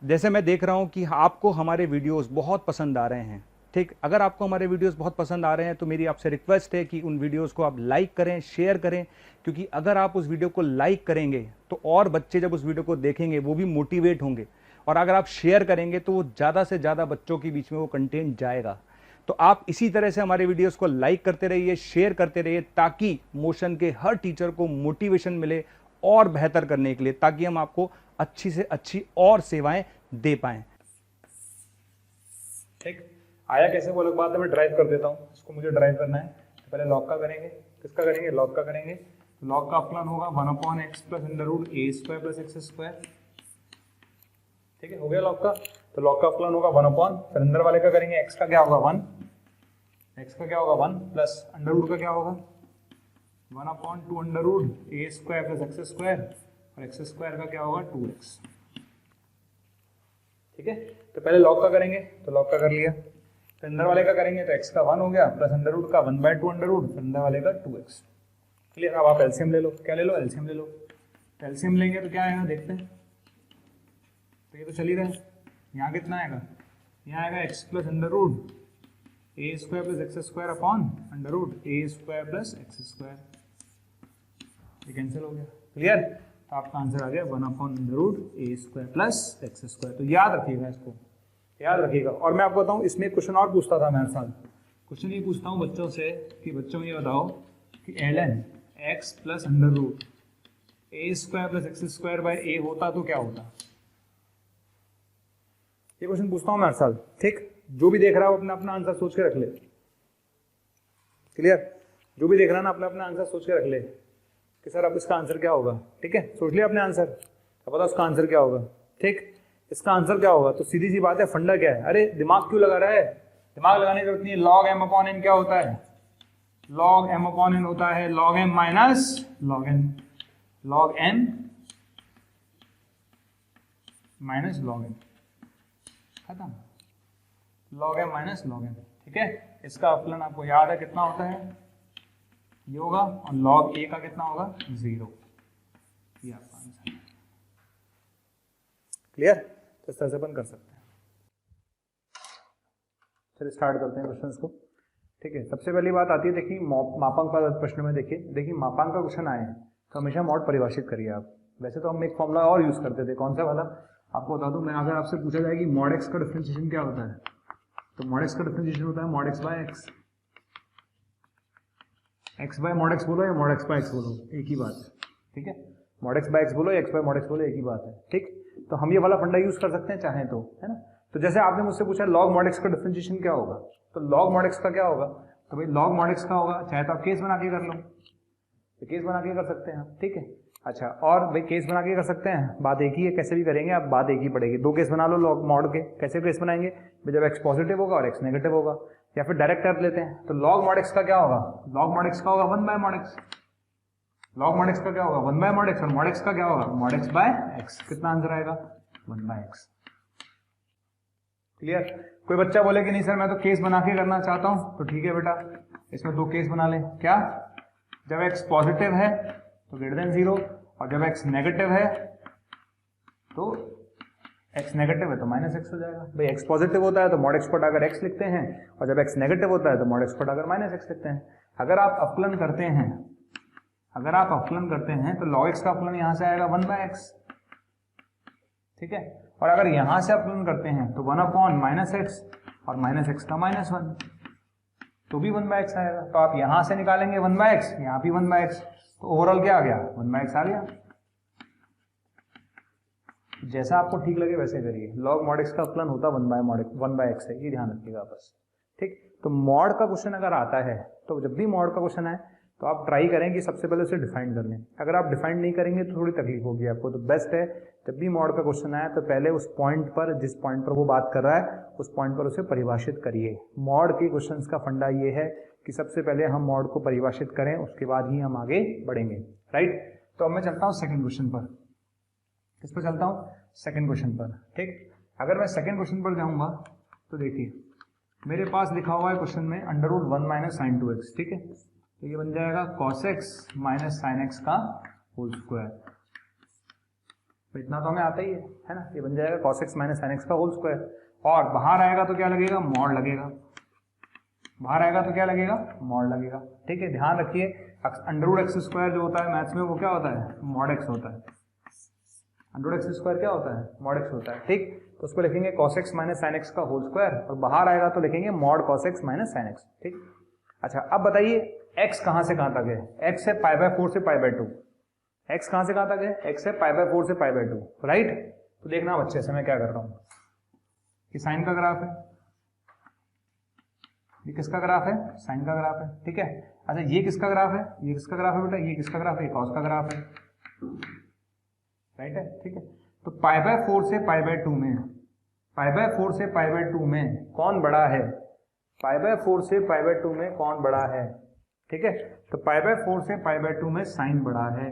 जैसे मैं देख रहा हूं कि आपको हमारे वीडियोस बहुत पसंद आ रहे हैं, ठीक। अगर आपको हमारे वीडियोस बहुत पसंद आ रहे हैं तो मेरी आपसे रिक्वेस्ट है कि उन वीडियोस को आप लाइक करें, शेयर करें, क्योंकि अगर आप उस वीडियो को लाइक करेंगे तो और बच्चे जब उस वीडियो को देखेंगे वो भी मोटिवेट होंगे, और अगर आप शेयर करेंगे तो वो ज़्यादा से ज़्यादा बच्चों के बीच में वो कंटेंट जाएगा। तो आप इसी तरह से हमारे वीडियोस को लाइक करते रहिए, शेयर करते रहिए, ताकि मोशन के हर टीचर को मोटिवेशन मिले और बेहतर करने के लिए, ताकि हम आपको अच्छी से अच्छी और सेवाएं दे पाएं। ठीक, आया कैसे वो अलग बात है, मैं ड्राइव कर देता हूँ, इसको मुझे ड्राइव करना है। तो पहले लॉग का करेंगे, किसका करेंगे, लॉग का करेंगे। लॉग का अपलन होगा 1/x plus under root a² plus x², ठीक है, हो गया लॉग का। तो लॉग का अपलन होगा 1/, फिर अंदर वाले का करेंगे, x का क्या होगा 1, x का क्या होगा 1 प्लस अंडर रूट का क्या होगा 1/2 under root a² plus x² और x² का क्या होगा 2x, ठीक है। तो पहले लॉग का करेंगे, तो लॉग का कर लिया, फिर अंदर वाले का करेंगे तो x का 1 हो गया प्लस अंडर रूट का 1/2 अंडर रूट, फिर अंदर वाले का 2x, क्लियर। अब आप एलसीएम ले लो, क्या ले लो, एलसीएम ले लो। एलसीएम लेंगे तो क्या आएगा देखते हैं, तो ये तो चल ही रहा है, यहाँ कितना आएगा, यहाँ आएगा x plus under root a² plus x² upon under root a² plus x², ये कैंसिल हो गया, क्लियर। तो आपका आंसर आ गया 1/√a² प्लस x²। तो याद रखिएगा, इसको याद रखिएगा। और मैं आपको बताऊँ, इसमें क्वेश्चन और पूछता था मैं हर साल, क्वेश्चन ये पूछता हूँ बच्चों से कि बच्चों ये बताओ कि ln x plus under root a² plus x² by a होता तो क्या होता, ये क्वेश्चन पूछता हूँ मैं हर साल, ठीक। जो भी देख रहा है अपना अपना आंसर सोच के रख ले, क्लियर। जो भी देख रहा है ना अपना अपना आंसर सोच के रख ले कि सर अब इसका आंसर क्या होगा, ठीक है। सोच लिया अपने आंसर, अब बताओ इसका आंसर क्या होगा, ठीक। इसका आंसर क्या होगा, तो सीधी सी बात है, फंडा क्या है, अरे दिमाग क्यों लगा रहा है, दिमाग लगाने की जरूरत नहीं है। log m/n क्या होता है, log m/n होता है log m minus log n, log m minus log n, खत्म, log m minus log n, ठीक है। इसका अपलन आपको याद है कितना होता है, ये होगा, और log a का कितना होगा 0, ये आपका आंसर है, क्लियर। तो इस तरह से अपन कर सकते हैं। चलिए स्टार्ट करते हैं क्वेश्चंस को, ठीक है। सबसे पहली बात आती है, देखिए मापांक वाला प्रश्न में देखिए मापांक का क्वेश्चन आए तो हमेशा मॉड परिभाषित करिए आप। वैसे तो हम एक फॉर्मूला और यूज करते थे, कौन सा वाला आपको बता दूं मैं, अगर आपसे पूछा जाए कि मॉड x का डिफरेंशिएशन क्या होता है, तो मॉड x का डिफरेंशिएशन होता है mod x by x, x by mod x बोलो या मॉड x बाय x बोलो एक ही बात है, ठीक है। मॉड x बाय x बोलो या x बाय मॉड x बोलो एक ही बात है, ठीक। तो हम ये वाला फंडा यूज कर सकते हैं चाहें तो, है ना। तो जैसे आपने मुझसे पूछा log mod x का डिफरेंशिएशन क्या होगा, तो log mod x का क्या होगा, तो भाई log mod x का होगा, चाहे तो आप केस बना के कर लो, तो केस बना के कर सकते हैं आप, ठीक है। अच्छा, और भाई केस बना के कर सकते हैं, बात एक ही है, कैसे भी करेंगे आप बात एक ही पड़ेगी। दो केस बना लो log mod के, कैसे केस बनाएंगे, जब x पॉजिटिव होगा और x नेगेटिव होगा, या फिर डायरेक्ट कर लेते हैं। तो log mod x का क्या होगा, log mod x का होगा 1/mod x, log mod x का क्या होगा 1/mod x, और mod x का क्या होगा mod x बाय x, कितना आंसर आएगा 1/x, क्लियर। कोई बच्चा बोले कि नहीं सर मैं तो केस बना के करना चाहता हूं, तो ठीक है बेटा, इसमें दो केस बना ले, क्या, जब x पॉजिटिव है तो ग्रेटर देन 0, और जब x नेगेटिव है तो x नेगेटिव है तो माइनस x हो जाएगा। भाई x पॉजिटिव होता है तो mod x पर हटाकर x लिखते हैं, और जब x नेगेटिव होता है तो mod x पर हटाकर माइनस x लिखते हैं। अगर आप अपलन करते हैं, अगर आप अपलन करते हैं तो log x का अपलन यहां से आएगा 1/x, ठीक है। और अगर यहां से अपलन करते हैं तो 1/-x और -x का -1 तो भी 1/x आएगा। तो आप यहां से निकालेंगे 1/x, यहां भी 1/x, तो ओवरऑल क्या आ गया, 1/x आ गया। जैसा आपको ठीक लगे वैसे करिए। log mod x का अपलन होता 1/x है, ये ध्यान रखिएगा बस, ठीक। तो मॉड का क्वेश्चन अगर आता है तो जब भी मॉड का क्वेश्चन आए तो आप ट्राई करें कि सबसे पहले उसे डिफाइन कर लें। अगर आप डिफाइन नहीं करेंगे तो थोड़ी तकलीफ होगी आपको। तो बेस्ट है जब भी मॉड का क्वेश्चन आए तो पहले उस पॉइंट पर, जिस पॉइंट पर वो बात कर रहा है, उस पॉइंट पर उसे परिभाषित करिए। मॉड के क्वेश्चंस का फंडा ये है कि सबसे पहले हम मॉड को परिभाषित करें, उसके बाद ही हम आगे बढ़ेंगे, राइट। तो अब मैं चलता हूँ सेकेंड क्वेश्चन पर। किस पर चलता हूँ, सेकेंड क्वेश्चन पर, ठीक। अगर मैं सेकेंड क्वेश्चन पर जाऊंगा तो देखिए मेरे पास लिखा हुआ है क्वेश्चन में √1 - sin 2x, ठीक है। तो ये बन जाएगा cos x - sin x का होल स्क्वायर। तो इतना तो हमें आता ही है ना। ये बन जाएगा cos x - sin x का होल स्क्वायर। और बाहर आएगा तो क्या लगेगा, मॉड लगेगा। बाहर आएगा तो क्या लगेगा, मॉड लगेगा, ठीक है। ध्यान रखिए √x² जो होता है मैथ्स में वो क्या होता है, mod x होता है। √x² क्या होता है, mod x होता है, ठीक। तो उसको लिखेंगे cos x - sin x का होल स्क्वायर और बाहर आएगा तो लिखेंगे mod cos x - sin x, ठीक। अच्छा अब बताइए x कहां से कहां तक है, x है π/4 से π/2। x कहां से कहां तक है, x है π/4 से π/2, राइट। तो देखना बच्चे से मैं क्या कर रहा हूं, कि साइन का ग्राफ है, ये किसका ग्राफ है, साइन का ग्राफ है, ठीक है। अच्छा ये किसका ग्राफ है, ये किसका ग्राफ है बेटा, ये किसका ग्राफ है, कॉस का ग्राफ है, राइट है, ठीक है। तो π/4 से π/2 में, π/4 से π/2 में कौन बड़ा है, π/4 से π/2 में कौन बड़ा है, ठीक है। तो π/4 से π/2 में साइन बड़ा है,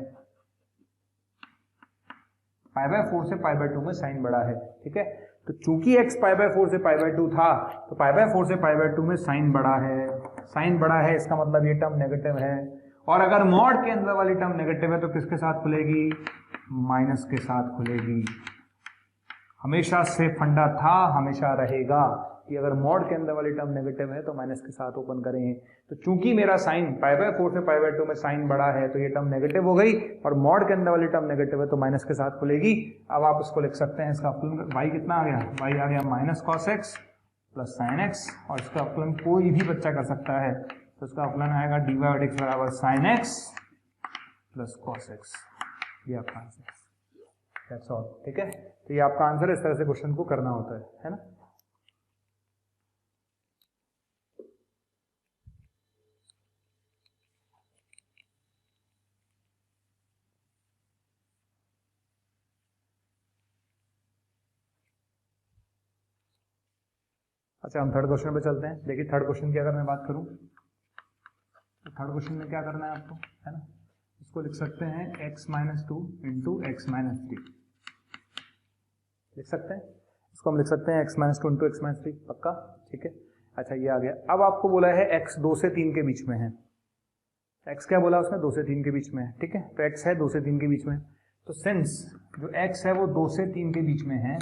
π/4 से π/2 में साइन बड़ा है, ठीक है। तो चूंकि x π/4 से π/2 था तो π/4 से π/2 में साइन बड़ा है। साइन बड़ा है इसका मतलब ये टर्म नेगेटिव है। और अगर मॉड के अंदर वाली टर्म नेगेटिव है तो किसके साथ खुलेगी, माइनस के साथ खुलेगी। हमेशा से फंडा था, हमेशा रहेगा कि अगर मॉड के अंदर वाली टर्म नेगेटिव है तो माइनस के साथ ओपन करें। तो चूंकि मेरा साइन π/4 से π/2 में साइन बड़ा है तो ये टर्म नेगेटिव हो गई और मॉड के अंदर वाली टर्म नेगेटिव है तो माइनस के साथ खुलेगी। अब आप इसको लिख सकते हैं, इसका अपलन y कितना आ गया, y आ गया -cos x + sin x और इसका अपलन कोई भी बच्चा कर सकता है। तो इसका अपलन आएगा dy/dx बराबर sin x + cos x। ये आपका आंसर, दैट्स ऑल, ठीक है। तो ये आपका आंसर है, इस तरह से क्वेश्चन को करना होता है ना। अच्छा हम थर्ड क्वेश्चन पे चलते हैं। देखिए थर्ड क्वेश्चन की अगर मैं बात करूं तो थर्ड क्वेश्चन में क्या करना है आपको, है ना। इसको लिख सकते हैं x - 2 × x - 3 लिख सकते हैं। इसको हम लिख सकते हैं x - 2 × x - 3, पक्का, ठीक है। अच्छा ये आ गया। अब आपको बोला है x 2 से 3 के बीच में है। x क्या बोला उसने, 2 से 3 के बीच में है, ठीक है। तो x है 2 से 3 के बीच में। तो सिंस जो x है वो 2 से 3 के बीच में है,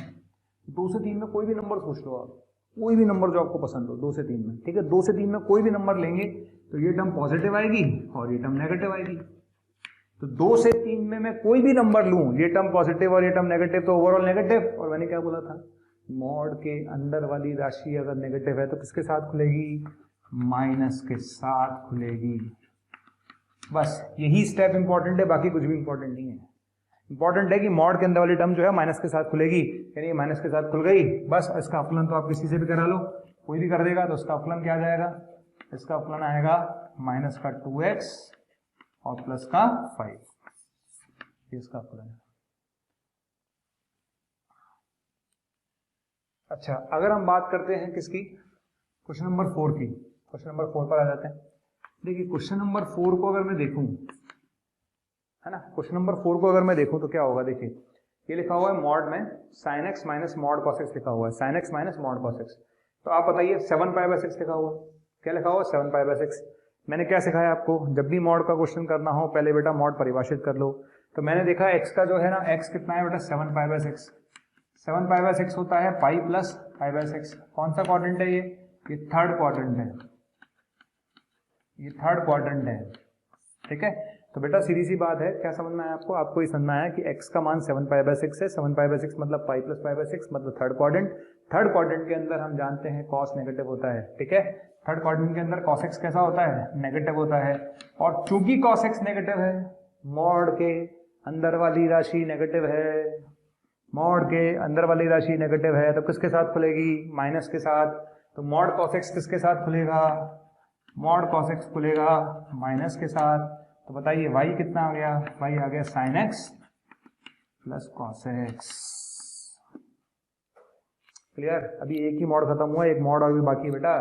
2 से 3 में कोई भी नंबर सोच लो आप, कोई भी नंबर जो आपको पसंद हो 2 से 3 में, ठीक है। 2 से 3 में कोई भी नंबर लेंगे तो ये टर्म पॉजिटिव आएगी और ये टर्म नेगेटिव आएगी। तो 2 से 3 में मैं कोई भी नंबर लूं, ये टर्म पॉजिटिव और ये टर्म नेगेटिव, तो ओवरऑल नेगेटिव। और मैंने क्या बोला था, मॉड के अंदर वाली राशि अगर नेगेटिव है तो किसके साथ खुलेगी, माइनस के साथ खुलेगी। बस यही स्टेप इंपॉर्टेंट है, बाकी कुछ भी इंपॉर्टेंट नहीं है। इंपॉर्टेंट है कि मॉड के अंदर वाली टर्म जो है माइनस के साथ खुलेगी, यानी माइनस के साथ खुल गई। बस इसका अपलन तो आप किसी से भी करा लो, कोई भी कर देगा। तो इसका अपलन क्या आ जाएगा, इसका अपलन आएगा माइनस का 2x और प्लस का 5, ये इसका अपलन है। अच्छा अगर हम बात करते हैं किसकी, क्वेश्चन नंबर 4 की, क्वेश्चन नंबर 4 पर आ जाते हैं। देखिए क्वेश्चन नंबर 4 को अगर मैं देखूं, है ना, क्वेश्चन नंबर 4 को अगर मैं देखूं तो क्या होगा। देखिए ये लिखा हुआ है मॉड में sin x - mod cos x लिखा हुआ है, sin x - mod cos x। तो आप बताइए 7π/6 लिखा हुआ, क्या लिखा हुआ, 7π/6। मैंने क्या सिखाया आपको, जब भी मॉड का क्वेश्चन करना हो पहले बेटा मॉड परिभाषित कर लो। तो मैंने देखा x का जो है ना, x कितना है बेटा, 7π/6। 7π/6 होता है पाई प्लस π/6। कौन सा क्वाड्रेंट है ये थर्ड क्वाड्रेंट है, ये थर्ड क्वाड्रेंट है, ठीक है। तो बेटा सीधी सी बात है, क्या समझ में आया आपको? आपको ये समझ में आया कि x का मान 7π/6 है। 7π/6 मतलब पाई प्लस π/6 मतलब थर्ड क्वाड्रेंट। थर्ड क्वाड्रेंट के अंदर हम जानते हैं cos नेगेटिव होता है, ठीक है। थर्ड क्वाड्रेंट के अंदर cos x कैसा होता है? नेगेटिव होता है। और चूंकि cos x नेगेटिव है, मॉड के अंदर वाली राशि नेगेटिव है, मॉड के अंदर वाली राशि नेगेटिव है, तो किसके साथ खुलेगी? माइनस के साथ। तो मॉड cos x किसके साथ खुलेगा? मॉड cos x खुलेगा माइनस के साथ। तो बताइए y कितना आ गया? y आ गया sin x plus cos x। Clear? अभी एक ही मॉड खत्म हुआ, एक मॉड अभी बाकी है बेटा,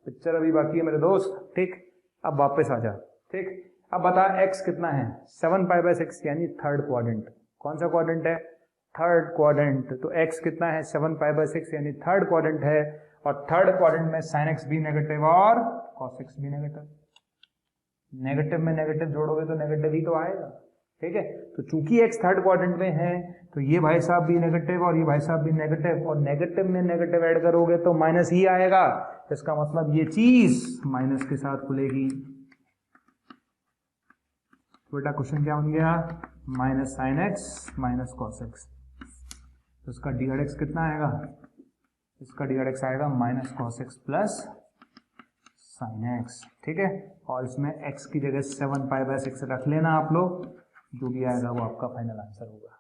पिक्चर अभी बाकी है मेरे दोस्त, ठीक। अब वापस आ जा, ठीक। अब बता x कितना है? 7π/6 यानी थर्ड क्वाड्रेंट। कौन सा क्वाड्रेंट है? Third quadrant. तो x कितना है? 7π/6 यानी थर्ड क्वाड्रेंट है। और थर्ड क्वाड्रेंट में sin x भी नेगेटिव और cos x भी नेगेटिव। नेगेटिव में नेगेटिव जोड़ोगे तो नेगेटिव ही तो आएगा, ठीक है। तो चूंकि x थर्ड क्वाड्रेंट में है तो ये भाई साहब भी नेगेटिव और ये भाई साहब भी नेगेटिव, और नेगेटिव में नेगेटिव ऐड करोगे तो माइनस ही आएगा। इसका मतलब ये चीज माइनस के साथ खुलेगी। तो बेटा क्वेश्चन क्या बन गया? Minus sin x minus cos x। तो इसका dx कितना आएगा? इसका dx आएगा minus cos x plus sin x, ठीक है। और इसमें x की जगह 7π/6 रख लेना आप लोग, जो भी आएगा वो आपका फाइनल आंसर होगा।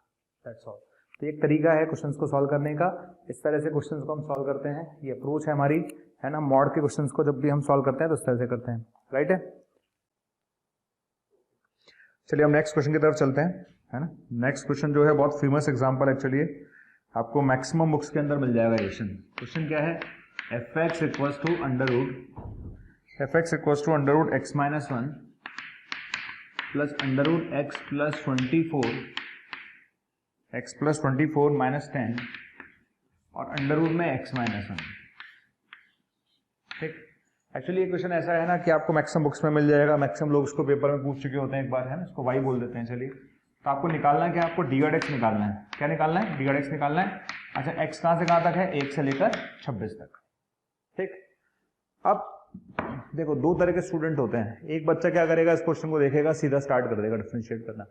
That's all. तो एक तरीका है क्वेश्चंस को सॉल्व करने का, इस तरह से क्वेश्चंस को हम सॉल्व करते हैं। ये अप्रोच है हमारी, है ना। मॉड के क्वेश्चंस को जब भी हम सॉल्व करते हैं तो इस तरह से करते हैं, राइट है। चलिए हम नेक्स्ट क्वेश्चन की तरफ चलते हैं, है ना। नेक्स्ट क्वेश्चन जो है बहुत फेमस एग्जाम्पल है, चलिए आपको मैक्सिमम बुक्स के अंदर मिल जाएगा। क्वेश्चन क्या है? fx equals to under root x minus 1 plus under root x plus 24 minus 10 और अंडर रूट में x माइनस 1, ठीक। एक्चुअली ये क्वेश्चन ऐसा है ना कि आपको मैक्सिमम बुक्स में मिल जाएगा, मैक्सिमम लोग इसको पेपर में पूछ चुके होते हैं एक बार, है ना। इसको y बोल देते हैं। चलिए, तो आपको निकालना है कि आपको डी x निकालना है। क्या निकालना है? डी x निकालना है। अच्छा, x कहां से कहां तक है? 1 से लेकर 26 तक, ठीक। अब देखो, दो तरह के स्टूडेंट होते हैं। एक बच्चा क्या करेगा, इस क्वेश्चन को देखेगा, सीधा स्टार्ट कर देगा डिफरेंशिएट करना।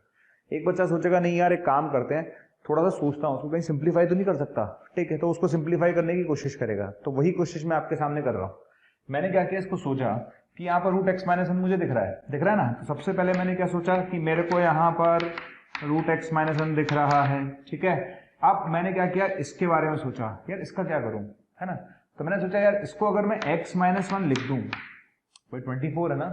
एक बच्चा सोचेगा नहीं यार, एक काम करते हैं, थोड़ा सा सोचता हूँ, उसको कहीं सिंप्लीफाई तो नहीं कर सकता, ठीक है। तो उसको सिंप्लीफाई करने की कोशिश करेगा। तो वही कोशिश मैं आपके सामने कर रहा हूँ। मैंने क्या किया, इसको सोचा कि यहाँ पर रूट x माइनस 1 मुझे दिख रहा है ना। तो सबसे पहले मैंने क्या सोचा कि मेरे को यहाँ पर रूट x माइनस 1 दिख रहा है, ठीक है। अब मैंने क्या किया, इसके बारे में सोचा यार इसका क्या करूं, है ना। तो मैंने सोचा यार इसको अगर मैं x माइनस 1 लिख दूं, भाई 24 है ना,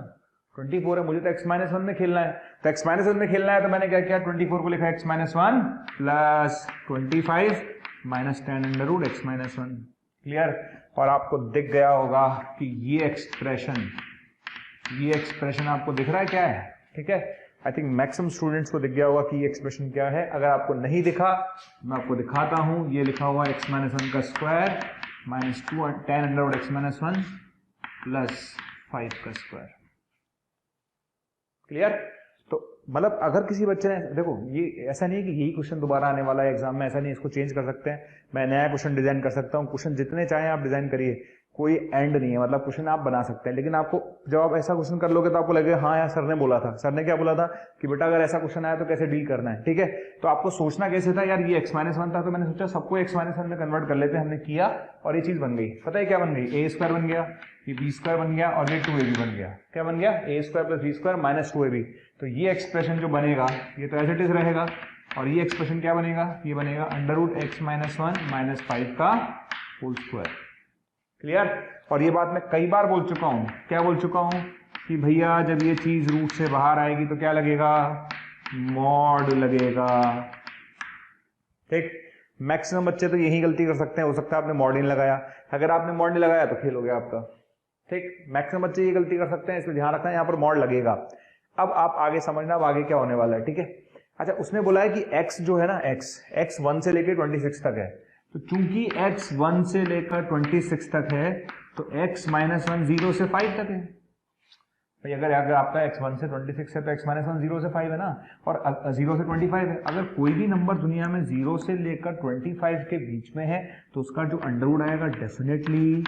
24 है, मुझे तो x माइनस 1 में खेलना है। तो x माइनस 1 में खेलना है तो मैंने क्या किया, 24 को लिखा x minus 1 plus 25 minus 10 under root x minus 1। Clear? और आपको दिख गया होगा कि ये एक्सप्रेशन आपको दिख रहा है क्या है, ठीक है। आई थिंक मैक्सिमम स्टूडेंट्स को दिख गया होगा कि ये एक्सप्रेशन क्या है। अगर आपको नहीं दिखा, मैं आपको दिखाता हूं। ये लिखा हुआ x माइनस 1 का square minus 10 under root x minus 1 plus 5 का स्क्वायर। क्लियर? तो मतलब अगर किसी बच्चे ने, देखो ये ऐसा नहीं है कि यही क्वेश्चन दोबारा आने वाला है एग्जाम में, ऐसा नहीं, इसको चेंज कर सकते हैं। मैं नया क्वेश्चन डिजाइन कर सकता हूँ, क्वेश्चन जितने चाहें आप डिजाइन करिए, कोई एंड नहीं है, मतलब क्वेश्चन आप बना सकते हैं। लेकिन आपको जब आप ऐसा क्वेश्चन कर लोगे तो आपको लगेगा हाँ यार सर ने बोला था। सर ने क्या बोला था कि बेटा अगर ऐसा क्वेश्चन आया तो कैसे डील करना है, ठीक है। तो आपको सोचना कैसे था, यार ये x माइनस 1 था तो मैंने सोचा सबको x माइनस 1 में कन्वर्ट कर लेते हैं। हमने किया और ये चीज बन गई। पता है क्या बन गई? a स्क्वायर बन गया, ये b स्क्वायर बन गया और ये 2ab बन गया। क्या बन गया? a square plus b square minus 2ab। तो ये एक्सप्रेशन जो बनेगा ये तो एज इट इज रहेगा। और ये एक्सप्रेशन क्या बनेगा? ये बनेगा under root x minus 1 minus 5 का होल स्क्वायर। क्लियर? और ये बात मैं कई बार बोल चुका हूं। क्या बोल चुका हूं? कि भैया जब ये चीज रूट से बाहर आएगी तो क्या लगेगा? मॉड लगेगा, ठीक। मैक्सिमम बच्चे तो यही गलती कर सकते हैं। हो सकता है आपने मॉड नहीं लगाया, अगर आपने मॉड नहीं लगाया तो फेल हो गया आपका, ठीक। मैक्सिमम बच्चे ये गलती कर सकते हैं, इसलिए ध्यान रखना, यहाँ पर मॉड लगेगा। अब आप आगे समझना, अब आगे क्या होने वाला है, ठीक है। अच्छा, उसने बोला है कि x जो है ना, x 1 से लेकर 26 तक है। तो चूंकि x 1 से लेकर 26 तक है तो x माइनस 1 0 से 5 तक है। भाई अगर आपका x 1 से 26 है तो x माइनस 1 0 से 5 है ना, और 0 से 25 है। अगर कोई भी नंबर दुनिया में 0 से लेकर 25 के बीच में है तो उसका जो अंडर रूट आएगा डेफिनेटली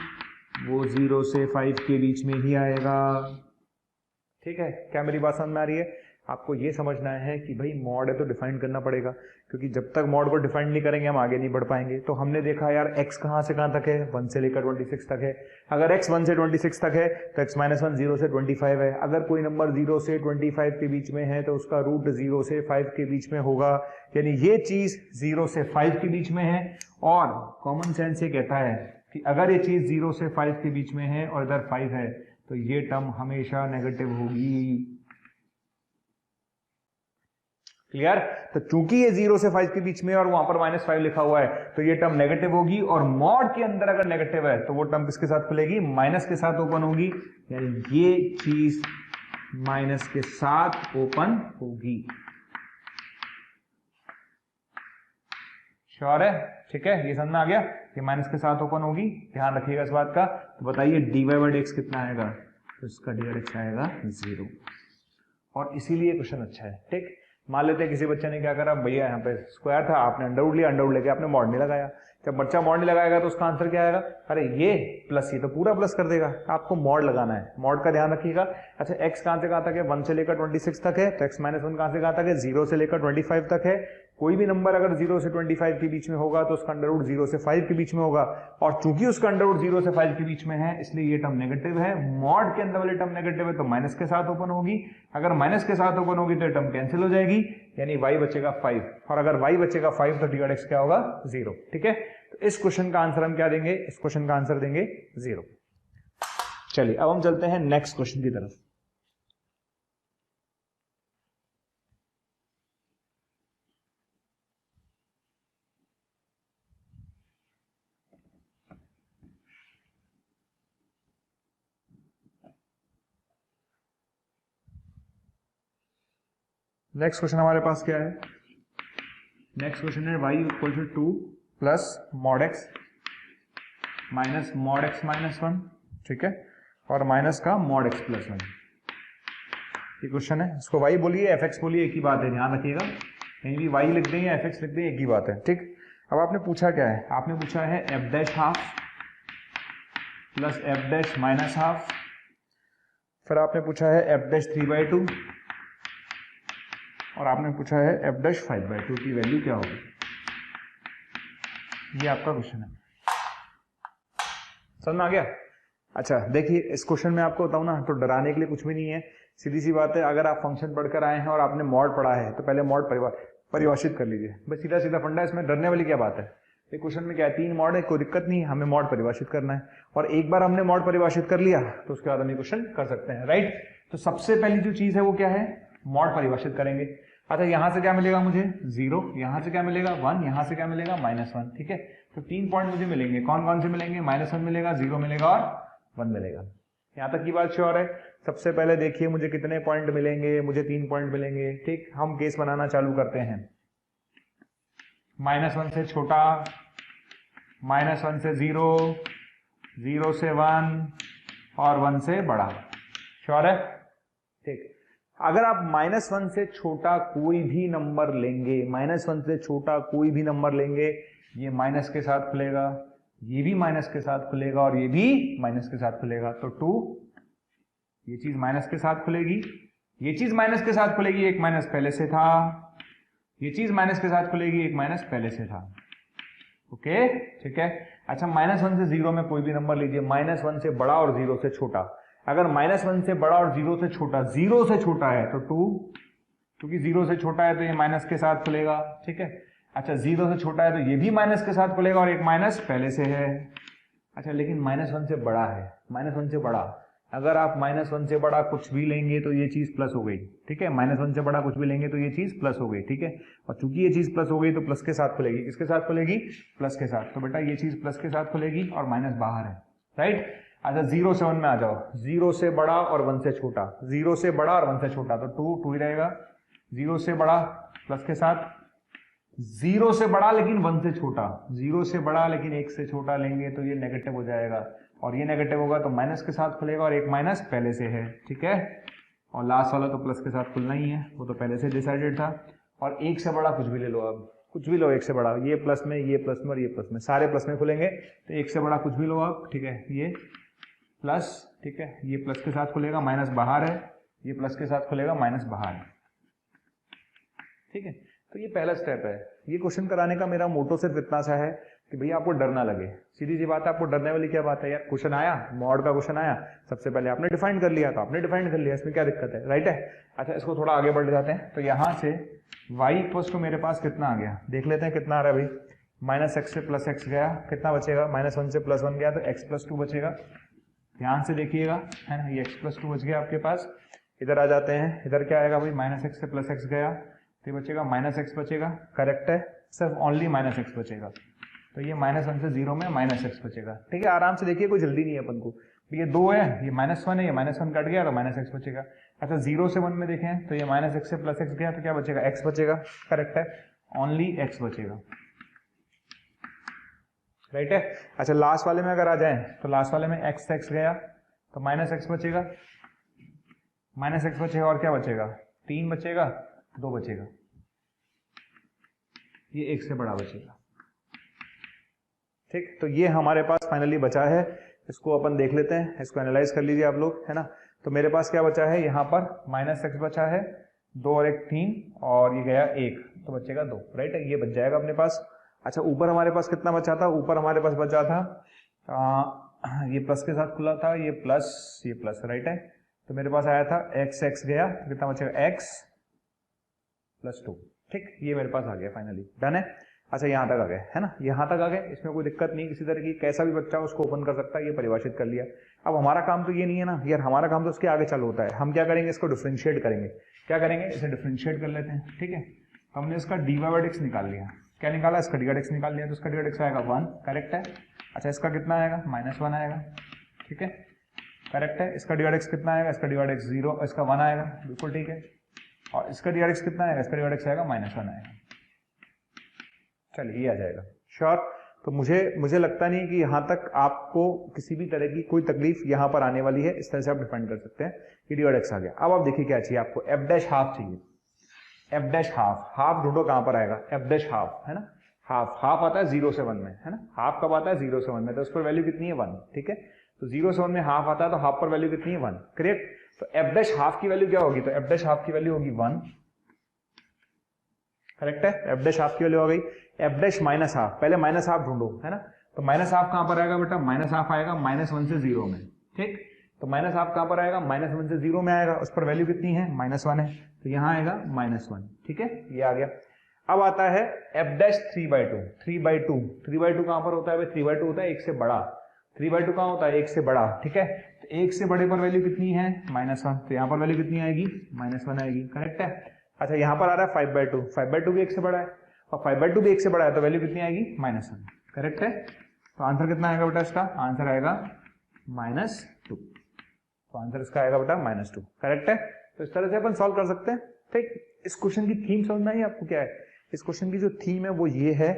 वो 0 से 5 के बीच में ही आएगा, ठीक है। क्या मेरी बात समझ में आ रही है? आपको ये समझना है कि भाई मॉड है तो डिफाइन करना पड़ेगा, क्योंकि जब तक मॉड को डिफाइन नहीं करेंगे हम आगे नहीं बढ़ पाएंगे। तो हमने देखा यार x कहाँ से कहाँ तक है, 1 से लेकर 26 तक है। अगर x 1 से 26 तक है तो x - 1 0 से 25 है। अगर कोई नंबर 0 से 25 के बीच में है तो उसका रूट 0 से 5 के बीच में होगा, यानी ये चीज 0 से 5 के बीच में है। और कॉमन सेंस ये कहता है कि अगर ये चीज 0 से 5 के बीच में है और इधर 5 है तो ये टर्म हमेशा नेगेटिव होगी। क्लियर? तो चूंकि ये 0 से 5 के बीच में और वहां पर -5 लिखा हुआ है तो ये टर्म नेगेटिव होगी, और मॉड के अंदर अगर नेगेटिव है तो वो टर्म किसके साथ खुलेगी, माइनस के साथ ओपन होगी, यानी ये चीज माइनस के साथ ओपन होगी। श्योर है? ठीक है, ये समझ में आ गया कि माइनस के साथ ओपन होगी, ध्यान रखिएगा इस बात का। तो बताइए dy/dx कितना आएगा, तो इसका dy/dx आएगा 0, और इसीलिए क्वेश्चन अच्छा है। ठीक, मान लेते हैं किसी बच्चे ने क्या करा, भैया यहाँ पे स्क्वायर था, आपने अंडरवुड लिया, अंडरवुड लेके आपने मॉड नहीं लगाया। जब बच्चा मॉड नहीं लगाएगा तो उसका आंसर क्या आएगा, अरे ये प्लस, ये तो पूरा प्लस कर देगा। आपको मॉड लगाना है, मॉड का ध्यान रखिएगा। अच्छा, x कहां से कहां तक है, 1 से लेकर 26 तक है, तो x - 1 कहां से कहां तक है, 0 से लेकर 25 तक है। कोई भी नंबर अगर 0 से 25 के बीच में होगा तो उसका अंडरवुड 0 से 5 के बीच में होगा, और चूंकि उसका अंडरवुड 0 से 5 के बीच में है इसलिए ये टर्म नेगेटिव है। मॉड के अंदर वाली टर्म नेगेटिव है तो माइनस के साथ ओपन होगी, अगर माइनस के साथ ओपन होगी तो टर्म कैंसिल हो जाएगी, यानी y बचेगा 5, और अगर y बचेगा 5 तो dy/dx क्या होगा, 0। ठीक है, तो इस क्वेश्चन का आंसर हम क्या देंगे, इस क्वेश्चन का आंसर देंगे 0। चलिए अब हम चलते हैं नेक्स्ट क्वेश्चन की तरफ। नेक्स्ट क्वेश्चन हमारे पास क्या है, नेक्स्ट क्वेश्चन है y = 2 plus mod x minus mod x - 1, ठीक है, और माइनस का मॉड x + 1। ये क्वेश्चन है, इसको y बोलिए fx बोलिए, एक ही बात है, ध्यान रखिएगा, कहीं भी y लिख दें या fx लिख दें एक ही बात है। ठीक, अब आपने पूछा क्या है, आपने पूछा है f' प्लस f' -½ फिर आपने पूछा है f' 3/2 और आपने पूछा है f' 5/2 की वैल्यू क्या होगी। ये आपका क्वेश्चन है, समझ में आ गया। अच्छा देखिए, इस क्वेश्चन में आपको बताऊं ना तो डराने के लिए कुछ भी नहीं है, सीधी सी बात है। अगर आप फंक्शन पढ़कर आए हैं और आपने मॉड पढ़ा है तो पहले मॉड परिभाषित कर लीजिए, बस सीधा सीधा फंडा है, इसमें डरने वाली क्या बात है। ये क्वेश्चन में क्या है, 3 मॉड है, कोई दिक्कत नहीं है, हमें मॉड परिभाषित करना है, और एक बार हमने मॉड परिभाषित कर लिया तो उसके बाद हम ये क्वेश्चन कर सकते हैं, राइट। तो सबसे पहली जो चीज है वो क्या है, मॉड परिभाषित करेंगे। अच्छा, यहां से क्या मिलेगा मुझे 0, यहां से क्या मिलेगा 1, यहां से क्या मिलेगा -1, ठीक है। तो 3 पॉइंट मुझे मिलेंगे, कौन कौन से मिलेंगे, -1 मिलेगा, 0 मिलेगा और 1 मिलेगा। यहां तक की बात श्योर है। सबसे पहले देखिए मुझे कितने पॉइंट मिलेंगे, मुझे 3 पॉइंट मिलेंगे। ठीक, हम केस बनाना चालू करते हैं। -1 से छोटा, -1 से 0, 0 से 1 और 1 से बड़ा, श्योर है। ठीक, अगर आप -1 से छोटा कोई भी नंबर लेंगे, -1 से छोटा कोई भी नंबर लेंगे, ये माइनस के साथ खुलेगा, ये भी माइनस के साथ खुलेगा और ये भी माइनस के साथ खुलेगा, तो 2, ये चीज माइनस के साथ खुलेगी, ये चीज माइनस के साथ खुलेगी, एक माइनस पहले से था, ये चीज माइनस के साथ खुलेगी, एक माइनस पहले से था। ओके, ठीक है। अच्छा, -1 से 0 में कोई भी नंबर लीजिए, -1 से बड़ा और 0 से छोटा। अगर -1 से बड़ा और 0 से छोटा, 0 से छोटा है तो 2, क्योंकि 0 से छोटा है तो ये माइनस के साथ खुलेगा, ठीक है। अच्छा, 0 से छोटा है तो ये भी माइनस के साथ खुलेगा और एक माइनस पहले से है। अच्छा, लेकिन -1 से बड़ा है, -1 से बड़ा, अगर आप -1 से बड़ा कुछ भी लेंगे तो ये चीज प्लस हो गई, ठीक है। -1 से बड़ा कुछ भी लेंगे तो ये चीज प्लस हो गई, ठीक है। और चूंकि ये चीज प्लस हो गई तो प्लस के साथ खुलेगी, किसके साथ खुलेगी, प्लस के साथ। तो बेटा ये चीज प्लस के साथ खुलेगी और माइनस बाहर है, राइट। अच्छा, 0 से 1 में आ जाओ, 0 से बड़ा और 1 से छोटा, 0 से बड़ा और 1 से छोटा, तो 2 ही रहेगा। 0 से बड़ा प्लस के साथ, 0 से बड़ा लेकिन 1 से छोटा, 0 से बड़ा लेकिन 1 से छोटा लेंगे तो ये नेगेटिव हो जाएगा, और ये नेगेटिव होगा तो माइनस के साथ खुलेगा और एक माइनस पहले से है, ठीक है। और लास्ट वाला तो प्लस के साथ खुलना ही है, वो तो पहले से डिसाइडेड था। और 1 से बड़ा कुछ भी ले लो, अब कुछ भी लो 1 से बड़ा, ये प्लस में, ये प्लस में और ये प्लस में, सारे प्लस में खुलेंगे, तो 1 से बड़ा कुछ भी लो आप, ठीक है। ये प्लस, ठीक है, ये प्लस के साथ खुलेगा, माइनस बाहर है, ये प्लस के साथ खुलेगा, माइनस बाहर है, ठीक है, तो ये पहला स्टेप है। ये क्वेश्चन कराने का मेरा मोटो सिर्फ इतना सा है कि भैया आपको डर ना लगे। सीधी सी बात है, आपको डरने वाली क्या बात है यार? क्वेश्चन आया, मॉड का क्वेश्चन आया, सबसे पहले आपने डिफाइन कर लिया, तो आपने डिफाइन कर लिया, इसमें क्या दिक्कत है, राइट है। अच्छा, इसको थोड़ा आगे बढ़ जाते हैं। तो यहाँ से y इक्वल्स टू मेरे पास कितना आ गया, देख लेते हैं कितना आ रहा है भाई। -x से +x गया, कितना बचेगा? -1 से +1 गया तो x + 2 बचेगा। ध्यान से देखिएगा, है ना, ये x + 2 बच गया आपके पास। इधर आ जाते हैं, इधर क्या आएगा भाई? -x से +x गया तो ये बचेगा -x बचेगा, करेक्ट है, सिर्फ ओनली -x बचेगा। तो ये -1 से 0 में -x बचेगा। ठीक है, आराम से देखिए, कोई जल्दी नहीं है अपन को। ये 2 है, ये -1 है, ये -1 कट गया तो -x बचेगा। अच्छा, 0 से 1 में देखें तो ये -x से +x गया तो क्या बचेगा? x बचेगा, करेक्ट है, ओनली x बचेगा, राइट है। अच्छा, लास्ट वाले में अगर आ जाए तो लास्ट वाले में x गया तो -x बचेगा, -x बचेगा और क्या बचेगा? 3 बचेगा, 2 बचेगा, ये 1 से बड़ा बचेगा। ठीक, तो ये हमारे पास फाइनली बचा है। इसको अपन देख लेते हैं, इसको एनालाइज कर लीजिए आप लोग, है ना। तो मेरे पास क्या बचा है यहाँ पर? -x बचा है, 2 और 1 3, और ये गया 1, तो बचेगा 2, राइट है, ये बच जाएगा अपने पास। अच्छा, ऊपर हमारे पास कितना बचा था? ऊपर हमारे पास बचा था ये प्लस के साथ खुला था, ये प्लस, राइट है। तो मेरे पास आया था x गया तो कितना बचेगा? x + 2। ठीक, ये मेरे पास आ गया फाइनली, डन है। अच्छा, यहाँ तक आ गए, है ना, यहाँ तक आ गए, इसमें कोई दिक्कत नहीं किसी तरह की, कैसा भी बच्चा उसको ओपन कर सकता है, ये परिभाषित कर लिया। अब हमारा काम तो ये नहीं है ना यार, हमारा काम तो उसके आगे चालू होता है। हम क्या करेंगे? इसको डिफरेंशिएट करेंगे। क्या करेंगे? इसे डिफरेंशिएट कर लेते हैं, ठीक है। हमने इसका dy/dx निकाल लिया, क्या निकाला? इसका dy/dx निकाल लिया, तो इसका dy/dx आएगा 1, करेक्ट है। अच्छा, इसका कितना आएगा? -1 आएगा, ठीक है, करेक्ट है। इसका dy/dx कितना आएगा? इसका dy/dx 0, इसका 1 आएगा, बिल्कुल ठीक है। और इसका dy/dx कितना आएगा? इसका dy/dx आएगा -1 आएगा। चलिए, ये आ जाएगा, श्योर। तो मुझे लगता नहीं कि यहाँ तक आपको किसी भी तरह की कोई तकलीफ यहाँ पर आने वाली है। इस तरह से आप डिफाइन कर सकते हैं कि dy/dx आ गया। अब आप देखिए क्या चाहिए आपको? f' चाहिए, f' ढूंढो कहाँ पर आएगा? f', है ना, हाफ आता है 0 से 1 में, है ना। हाफ कब आता है? 0 से 1 में, तो उस पर वैल्यू कितनी है? 1, ठीक है। तो 0 से 1 में हाफ आता है, तो हाफ पर वैल्यू कितनी है? 1, करेक्ट। तो f' की वैल्यू क्या होगी? तो f' की वैल्यू होगी 1, करेक्ट है, f' की वैल्यू हो गई। f' -½ पहले -½ ढूंढो, है ना। तो -½ कहां पर आएगा बेटा? -½ आएगा -1 से 0 में, ठीक। तो -½ कहां पर आएगा? -1 से 0 में आएगा, उस पर वैल्यू कितनी है? -1 है, तो यहां आएगा -1, ठीक है, ये आ गया। अब आता है f' 3/2 कहां पर होता है भाई? 3/2 होता है 1 से बड़ा। 3/2 कहां होता है? 1 से बड़ा, ठीक है। तो 1 से बड़े पर वैल्यू कितनी है? -1, तो यहां पर वैल्यू कितनी आएगी? -1 आएगी, करेक्ट है। अच्छा, यहाँ पर आ रहा है 5/2 भी 1 से बड़ा है, और 5/2 भी 1 से बड़ा है, तो वैल्यू कितनी आएगी? -1, करेक्ट है। तो आंसर कितना आएगा बेटा इसका? आंसर आएगा -2, तो आंसर इसका आएगा बेटा -2, करेक्ट है। तो इस तरह से अपन सॉल्व कर सकते हैं, ठीक। इस क्वेश्चन की थीम समझ में आई आपको? क्या है इस क्वेश्चन की जो थीम है? वो ये है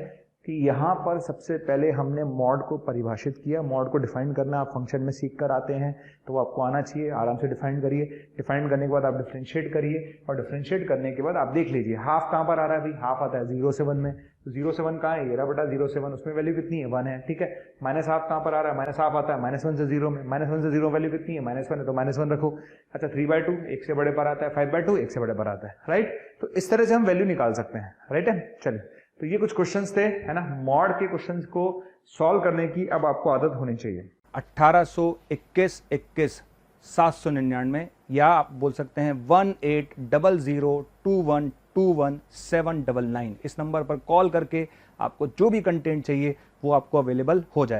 कि यहाँ पर सबसे पहले हमने मॉड को परिभाषित किया। मॉड को डिफाइन करना आप फंक्शन में सीख कर आते हैं, तो वो आपको आना चाहिए। आराम से डिफाइन करिए, डिफाइन करने के बाद आप डिफरेंशिएट करिए, और डिफरेंशिएट करने के बाद आप देख लीजिए हाफ कहाँ पर आ रहा है भाई? हाफ आता है 0 से 1 में, तो 0 से 1 कहाँ है? ये रहा बेटा 0 से 1, उसमें वैल्यू कितनी है? 1 है, ठीक है। -½ कहाँ पर आ रहा है? -½ आता है -1 से 0 में, -1 से 0 वैल्यू कितनी है? -1 है, तो -1 रखो। अच्छा, 3/2 1 से बड़े पर आता है, 5/2 1 से बड़े पर आता है, राइट। तो इस तरह से हम वैल्यू निकाल सकते हैं, राइट है। चलिए, तो ये कुछ क्वेश्चंस थे, है ना। मॉड के क्वेश्चंस को सॉल्व करने की अब आपको आदत होनी चाहिए। 1821 799, या आप बोल सकते हैं 180021217999। इस नंबर पर कॉल करके आपको जो भी कंटेंट चाहिए वो आपको अवेलेबल हो जाए।